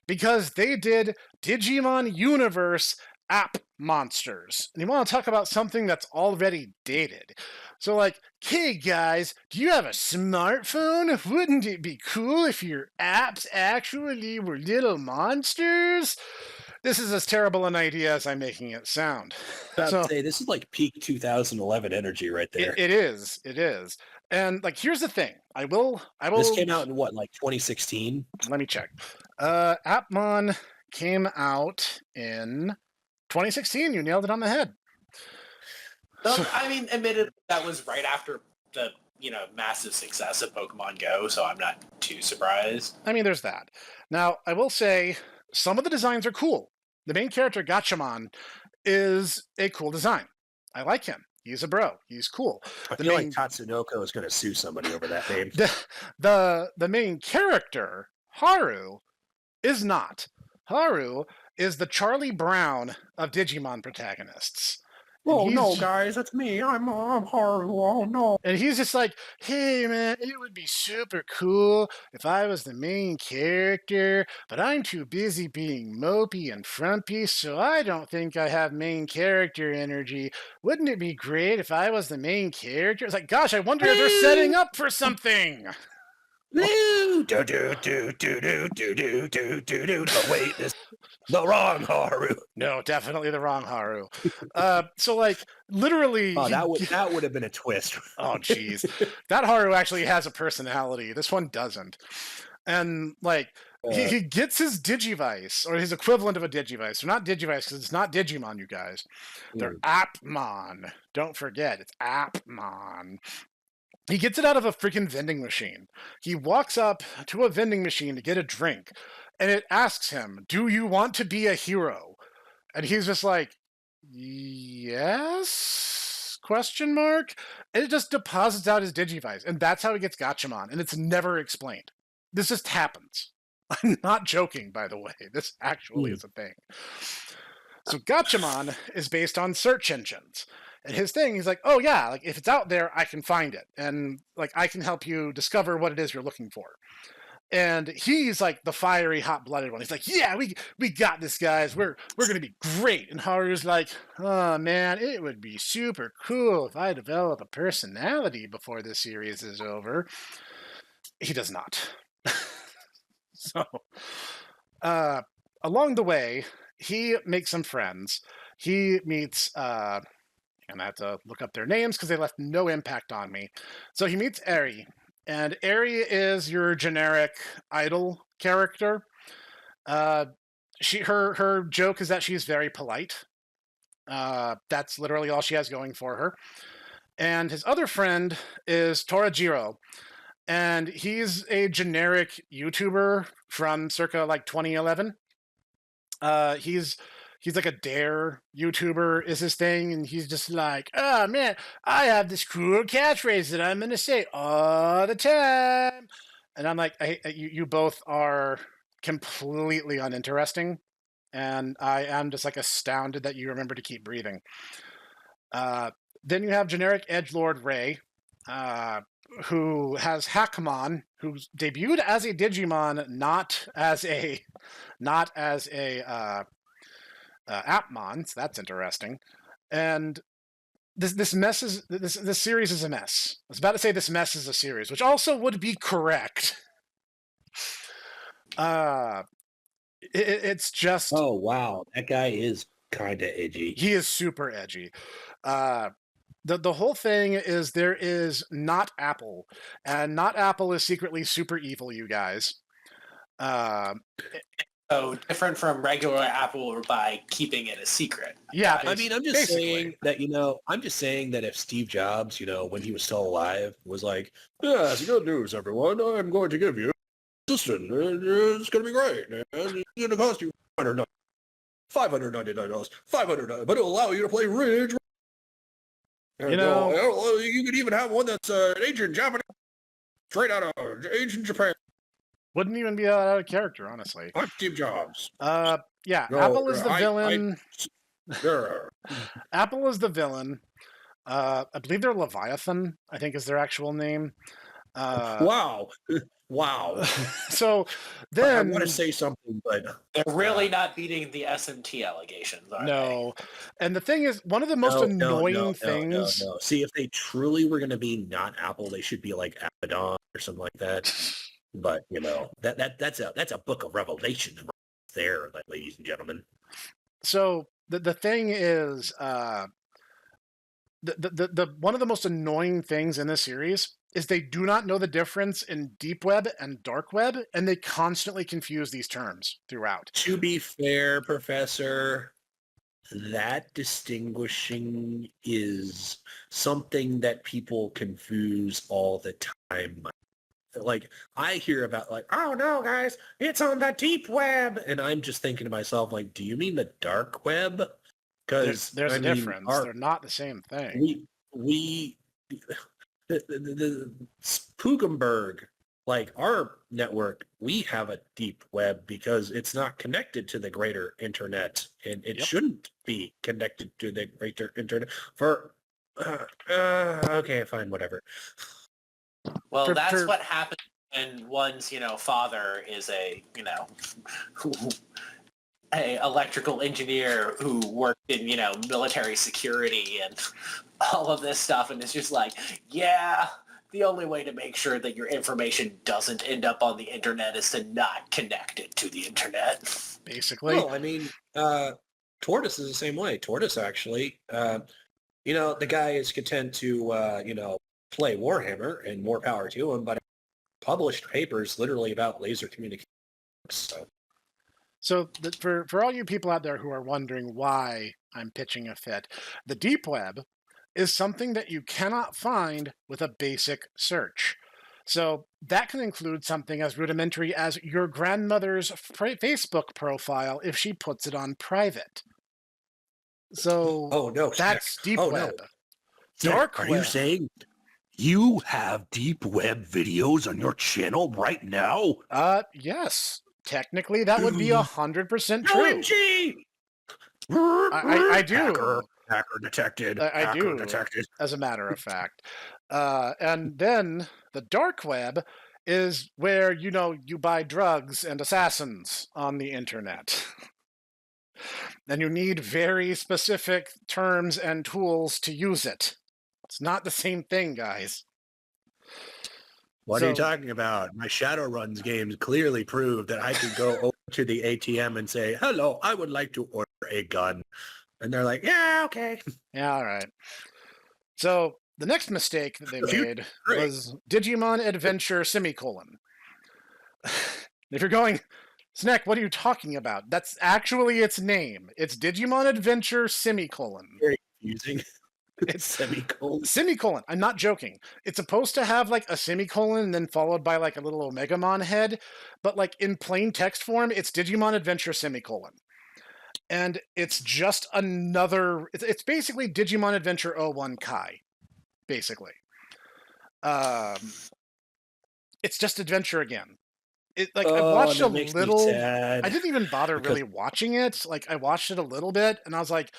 Because they did Digimon Universe app monsters. And you want to talk about something that's already dated. So like, hey guys, do you have a smartphone? Wouldn't it be cool if your apps actually were little monsters? This is as terrible an idea as I'm making it sound. Say this is like peak 2011 energy right there. It is. And like, here's the thing. I will. This came out in what, like 2016? Let me check. Appmon came out in 2016. You nailed it on the head. I mean, admittedly, that was right after the massive success of Pokemon Go, so I'm not too surprised. I mean, there's that. Now, I will say some of the designs are cool. The main character, Gatchaman, is a cool design. I like him. He's a bro. He's cool. I feel like Tatsunoko is going to sue somebody over that name. The main character, Haru, is not. Haru is the Charlie Brown of Digimon protagonists. Oh no, guys, that's me. I'm Haru. Oh no. And he's just like, hey man, it would be super cool if I was the main character, but I'm too busy being mopey and frumpy, so I don't think I have main character energy. Wouldn't it be great if I was the main character? It's like, gosh, I wonder if they're setting up for something. Do do do do do do do do do do. Oh wait, this the wrong Haru. No, definitely the wrong Haru. So like literally, that would have been a twist. Oh jeez, that Haru actually has a personality. This one doesn't, and like he gets his Digivice or his equivalent of a Digivice. They're not Digivice because it's not Digimon, you guys. They're Appmon. Don't forget, it's Appmon. He gets it out of a freaking vending machine. He walks up to a vending machine to get a drink, and it asks him, "Do you want to be a hero?" And he's just like, "Yes?" Question mark. And it just deposits out his Digivice, and that's how he gets Gatchaman, and it's never explained. This just happens. I'm not joking, by the way. This actually is a thing. So Gatchaman is based on search engines. And his thing, he's like, oh yeah, like if it's out there, I can find it, and like I can help you discover what it is you're looking for. And he's like the fiery, hot-blooded one. He's like, yeah, we got this, guys. We're gonna be great. And Haru's like, oh man, it would be super cool if I develop a personality before this series is over. He does not. So, along the way, he makes some friends. He meets, and I have to look up their names because they left no impact on me. So he meets Eri, and Eri is your generic idol character. Her joke is that she's very polite. That's literally all she has going for her. And his other friend is Torajiro, and he's a generic YouTuber from circa like 2011. He's like a dare YouTuber is his thing, and he's just like, oh man, I have this cool catchphrase that I'm gonna say all the time. And I'm like, you both are completely uninteresting, and I am just like astounded that you remember to keep breathing. Then you have generic edgelord Ray, who has Hackmon, who's debuted as a Digimon, not as a Appmon. So that's interesting. And this series is a mess. I was about to say this mess is a series, which also would be correct. It's just, Oh wow, that guy is kind of edgy. he is super edgy. The whole thing is there is Not Apple, and Not Apple is secretly super evil, you guys. So different from regular Apple by keeping it a secret. Yeah, I mean, I'm just basically saying that, I'm just saying that if Steve Jobs, when he was still alive, was like, yes, good news, everyone, I'm going to give you an assistant, and it's going to be great, and it's going to cost you $599, $500, but it'll allow you to play Ridge. And, you could even have one that's ancient Japanese, straight out of ancient Japan. wouldn't even be out of character, honestly. I'm Steve Jobs. Yeah, No, Apple is the villain. There. Apple is the villain. I believe they're Leviathan, I think is their actual name. Wow. Wow. So I then, want to say something, but They're really not beating the SMT allegations, are they? no. And the thing is, one of the most annoying things. No. See, if they truly were going to be not Apple, they should be like Abaddon or something like that. But that's a book of Revelation right there, ladies and gentlemen. So the thing is, the one of the most annoying things in this series is they do not know the difference in deep web and dark web, and they constantly confuse these terms throughout. To be fair, Professor, that distinguishing is something that people confuse all the time. Like, I hear about, like, oh no, guys, it's on the deep web. And I'm just thinking to myself, like, do you mean the dark web? Because There's a difference. They're not the same thing. The Spookenberg, like our network, we have a deep web because it's not connected to the greater internet, and it shouldn't be connected to the greater internet for, okay, fine, whatever. Well, that's what happens when one's, father is a electrical engineer who worked in, military security and all of this stuff. And it's just like, yeah, the only way to make sure that your information doesn't end up on the internet is to not connect it to the internet. Basically. Well, I mean, Tortoise is the same way. Tortoise, actually, the guy is content to, play Warhammer, and more power to him, but published papers literally about laser communications. So for all you people out there who are wondering why I'm pitching a fit, the deep web is something that you cannot find with a basic search. So that can include something as rudimentary as your grandmother's Facebook profile if she puts it on private. So that's deep web. No. Dark web. Are you saying you have deep web videos on your channel right now? Yes. Technically, that would be 100% true. OMG! I do. Hacker. Hacker detected. I Hacker do, detected. as a matter of fact. And then the dark web is where, you buy drugs and assassins on the internet. And you need very specific terms and tools to use it. It's not the same thing, guys. What are you talking about? My Shadowruns games clearly prove that I could go over to the ATM and say, hello, I would like to order a gun. And they're like, yeah, okay. Yeah, all right. So the next mistake that they made great. was Digimon Adventure semicolon. If you're going, Snek, what are you talking about? That's actually its name. It's Digimon Adventure semicolon. Very confusing. It's semicolon. Semicolon. I'm not joking. It's supposed to have like a semicolon and then followed by like a little Omegamon head, but like in plain text form, it's Digimon Adventure semicolon. And it's just another. It's basically Digimon Adventure 01 Kai, basically. It's just adventure again. I watched a little. I didn't even bother really watching it. Like I watched it a little bit, and I was like,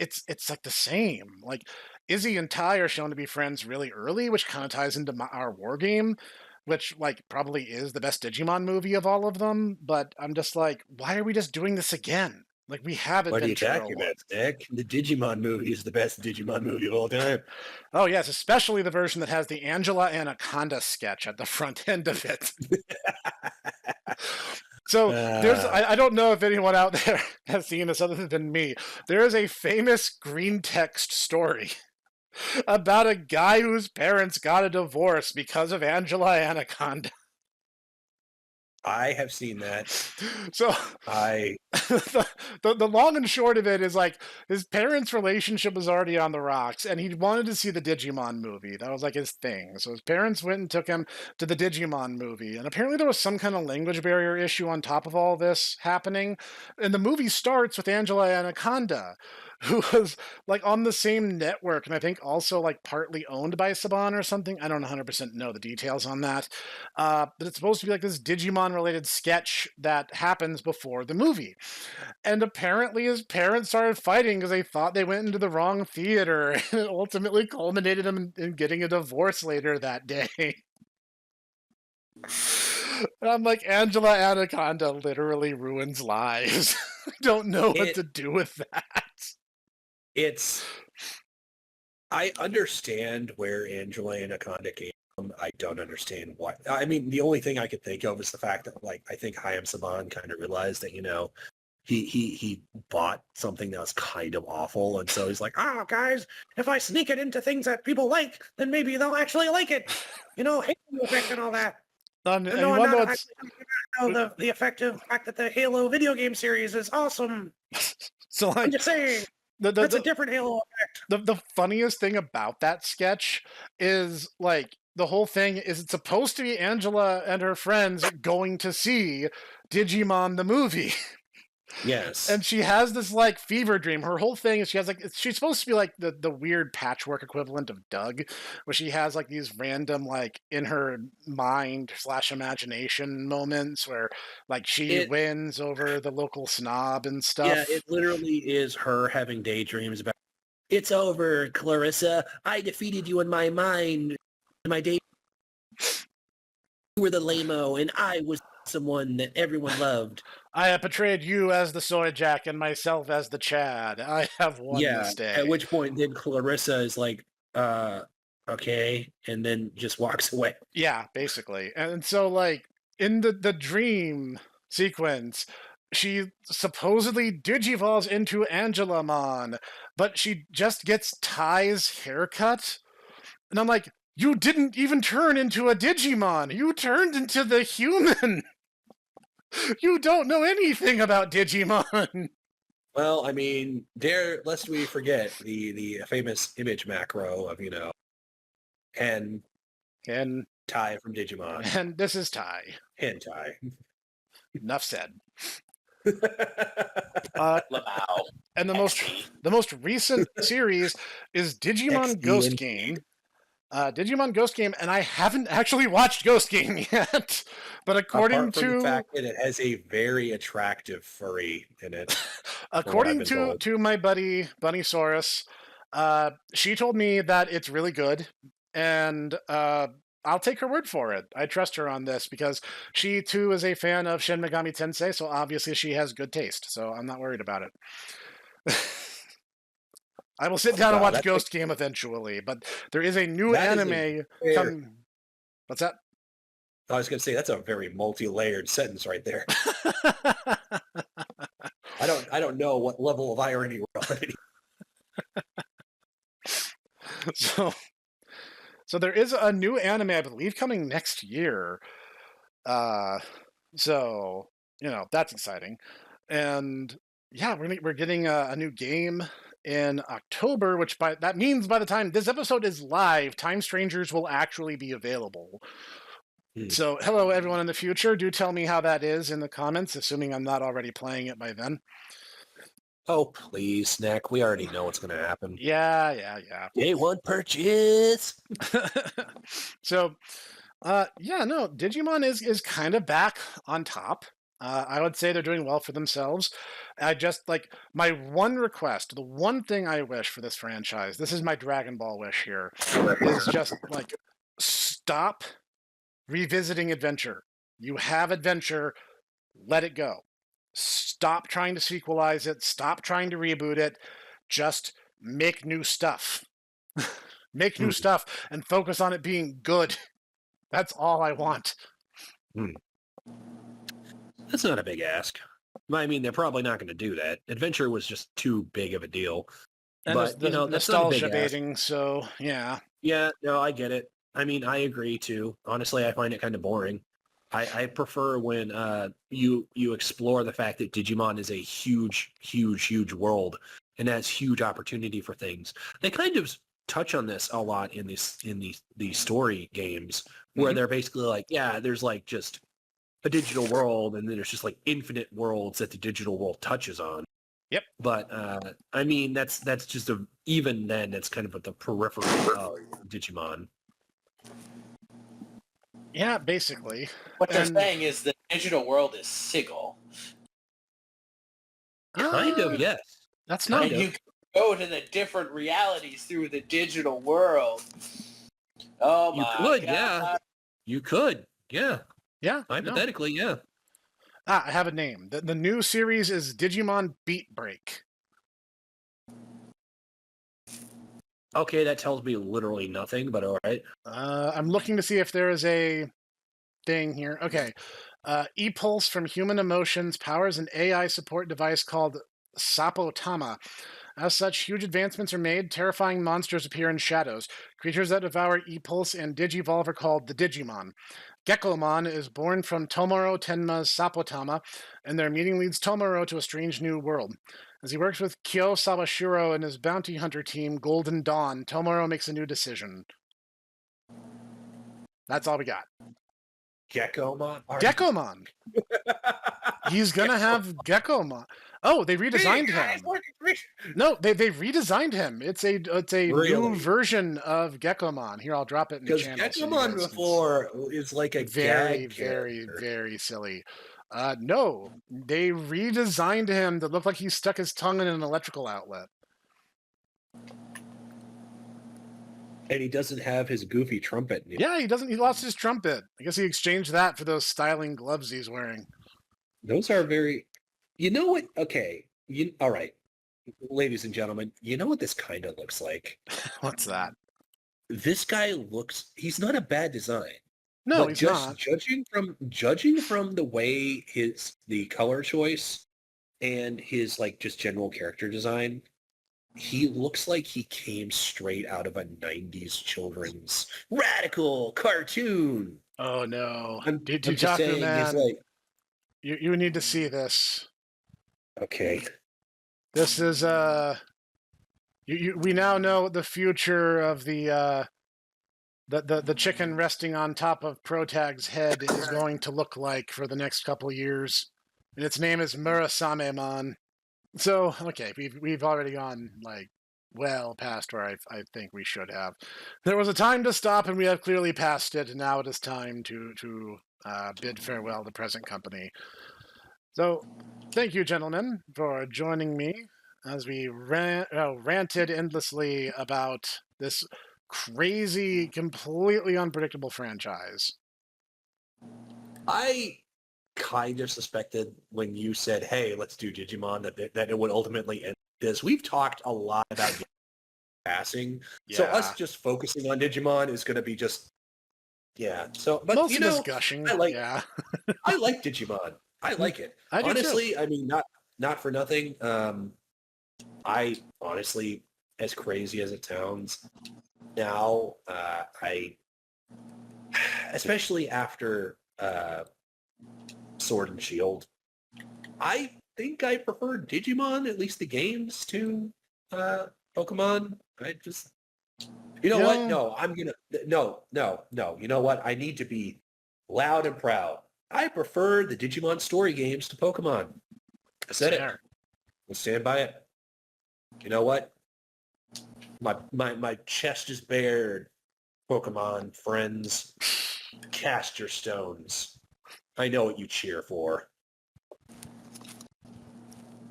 it's like the same. Like Izzy and Ty are shown to be friends really early, which kind of ties into our war game, which like probably is the best Digimon movie of all of them. But I'm just like, why are we just doing this again? Like we have Adventure. What are you talking about, Nick? The Digimon movie is the best Digimon movie of all time. Oh yes, especially the version that has the Angela Anaconda sketch at the front end of it. So there's, I don't know if anyone out there has seen this other than me. There is a famous green text story about a guy whose parents got a divorce because of Angela Anaconda. I have seen that. So the long and short of it is like his parents' relationship was already on the rocks, and he wanted to see the Digimon movie. That was like his thing. So his parents went and took him to the Digimon movie, and apparently there was some kind of language barrier issue on top of all this happening. And the movie starts with Angela Anaconda, who was like on the same network, and I think also like partly owned by Saban or something. I don't 100% know the details on that. But it's supposed to be like this Digimon related sketch that happens before the movie. And apparently his parents started fighting because they thought they went into the wrong theater, and it ultimately culminated in getting a divorce later that day. And I'm like, Angela Anaconda literally ruins lives. I don't know what to do with that. I understand where Angela Anaconda came from. I don't understand why. I mean, the only thing I could think of is the fact that, like, I think Hayam Saban kind of realized that, he bought something that was kind of awful, and so he's like, oh, guys, if I sneak it into things that people like, then maybe they'll actually like it. Halo effect and all that. The effective fact that the Halo video game series is awesome. So like, I'm just saying. That's a different Halo effect. The funniest thing about that sketch is like the whole thing is it's supposed to be Angela and her friends going to see Digimon the movie. Yes. And she has this like fever dream. Her whole thing is she's supposed to be like the weird patchwork equivalent of Doug, where she has like these random like in her mind / imagination moments where like she wins over the local snob and stuff. Yeah, it literally is her having daydreams about, it's over, Clarissa. I defeated you in my mind. In my day, you were the lame-o, and I was someone that everyone loved. I have portrayed you as the Soy Jack and myself as the Chad. I have one mistake. At which point then Clarissa is like, okay, and then just walks away. Yeah, basically. And so like in the dream sequence, she supposedly digivolves into Angelamon, but she just gets Ty's haircut. And I'm like, you didn't even turn into a Digimon. You turned into the human. You don't know anything about Digimon. Well, I mean, lest we forget the famous image macro of, and Ty from Digimon. And this is Ty. Hentai. Enough said. And the most recent series is Digimon Ghost Game, Digimon Ghost Game, and I haven't actually watched Ghost Game yet. But according Apart from the to fact that it has a very attractive furry in it, according been to told. to my buddy Bunnysaurus, she told me that it's really good, and I'll take her word for it. I trust her on this because she too is a fan of Shin Megami Tensei, so obviously she has good taste. So I'm not worried about it. I will sit down and Wow, watch that's Ghost Game eventually, but there is a new That is a anime fair- come. What's that? I was going to say that's a very multi-layered sentence right there. I don't know what level of irony we're already. So there is a new anime, I believe, coming next year. So that's exciting, and yeah, we're getting a new game in October, which that means by the time this episode is live, Time Strangers will actually be available. So hello everyone in the future. Do tell me how that is in the comments, assuming I'm not already playing it by then. Oh, please, Snek. We already know what's going to happen. Yeah. Day one purchase. So, Digimon is kind of back on top. I would say they're doing well for themselves. I just my one request, the one thing I wish for this franchise. This is my Dragon Ball wish here, is just stop revisiting Adventure. You have Adventure, let it go. Stop trying to sequelize it. Stop trying to reboot it. Just make new stuff. Make new stuff and focus on it being good. That's all I want. That's not a big ask. I mean, they're probably not going to do that. Adventure was just too big of a deal. And but, the that's not a big nostalgia ask. baiting, so yeah. Yeah, no, I get it. I mean, I agree too. Honestly, I find it kind of boring. I prefer when you explore the fact that Digimon is a huge world and has huge opportunity for things. They kind of touch on this a lot in these story games where they're basically like, yeah, there's just a digital world and then there's just infinite worlds that the digital world touches on. Yep. But I mean, that's just even then that's kind of at the periphery of Digimon. Yeah, basically. What they're saying is the digital world is Sigil. Kind of, yes. That's not. And you can go to the different realities through the digital world. Oh my could, God. yeah. You could, yeah. Yeah. Hypothetically, yeah. I have a name. The new series is Digimon Beat Break. Okay, that tells me literally nothing, but all right. I'm looking to see if there is a thing here. Okay. E-Pulse from Human Emotions powers an AI support device called Sapotama. As such, huge advancements are made. Terrifying monsters appear in shadows. Creatures that devour E-Pulse and Digivolve are called the Digimon. Gekkomon is born from Tomoro Tenma's Sapotama, and their meeting leads Tomoro to a strange new world. As he works with Kyo Sawashiro and his bounty hunter team, Golden Dawn, Tomoro makes a new decision. That's all we got. Gekkomon? Gekkomon! He's gonna have Gekkomon. Oh, they redesigned him. No, they redesigned him. It's a new version of Gekkomon. Here, I'll drop it in the channel. Because Gekkomon before is like a very, gag very, character. very silly. No, they redesigned him to look like he stuck his tongue in an electrical outlet. And he doesn't have his goofy trumpet anymore. Yeah, he doesn't. He lost his trumpet. I guess he exchanged that for those styling gloves he's wearing. Those are very... You know what? Okay. All right. Ladies and gentlemen, you know what this kind of looks like? What's that? This guy looks... He's not a bad design. No, but he's just not. Judging from the way the color choice and his just general character design, he looks like he came straight out of a 90s children's radical cartoon. Oh no. I'm just saying, man, he's you need to see this. Okay. This is we now know what the future of the chicken resting on top of Protag's head is going to look like for the next couple years. And its name is Murasame-mon. So, okay, we've already gone well past where I think we should have. There was a time to stop, and we have clearly passed it. And now it is time to bid farewell to present company. So, thank you, gentlemen, for joining me as we ranted endlessly about this crazy, completely unpredictable franchise. I kind of suspected when you said, "Hey, let's do Digimon," that it would ultimately end this. We've talked a lot about passing, so us just focusing on Digimon is going to be just So, but mostly just gushing. I like Digimon. I like it. I do Honestly, too. I mean, not for nothing. I honestly, as crazy as it sounds, now I, especially after Sword and Shield, I think I prefer Digimon, at least the games, to Pokemon. I just, what? No, no. You know what? I need to be loud and proud. I prefer the Digimon story games to Pokemon. I said it. We'll stand by it. You know what? My chest is bared. Pokemon friends, cast your stones. I know what you cheer for.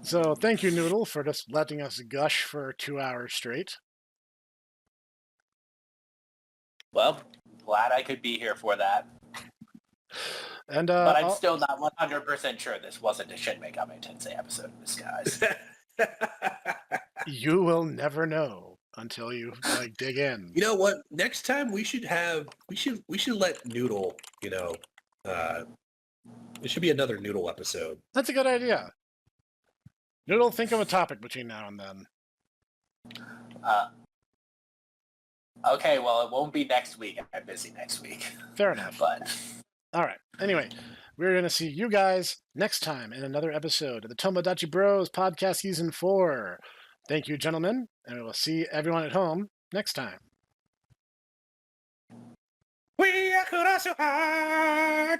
So thank you, Noodle, for just letting us gush for 2 hours straight. Well, glad I could be here for that. And but I'm still not 100% sure this wasn't a Shin Megami Tensei episode in disguise. You will never know until you dig in. You know what? Next time we should let Noodle, it should be another Noodle episode. That's a good idea. Noodle, think of a topic between now and then. Okay, well, it won't be next week. I'm busy next week. Fair enough. But all right. Anyway, we're going to see you guys next time in another episode of the Tomodachi Bros Podcast Season 4. Thank you, gentlemen, and we will see everyone at home next time. We are Kurasu Hard!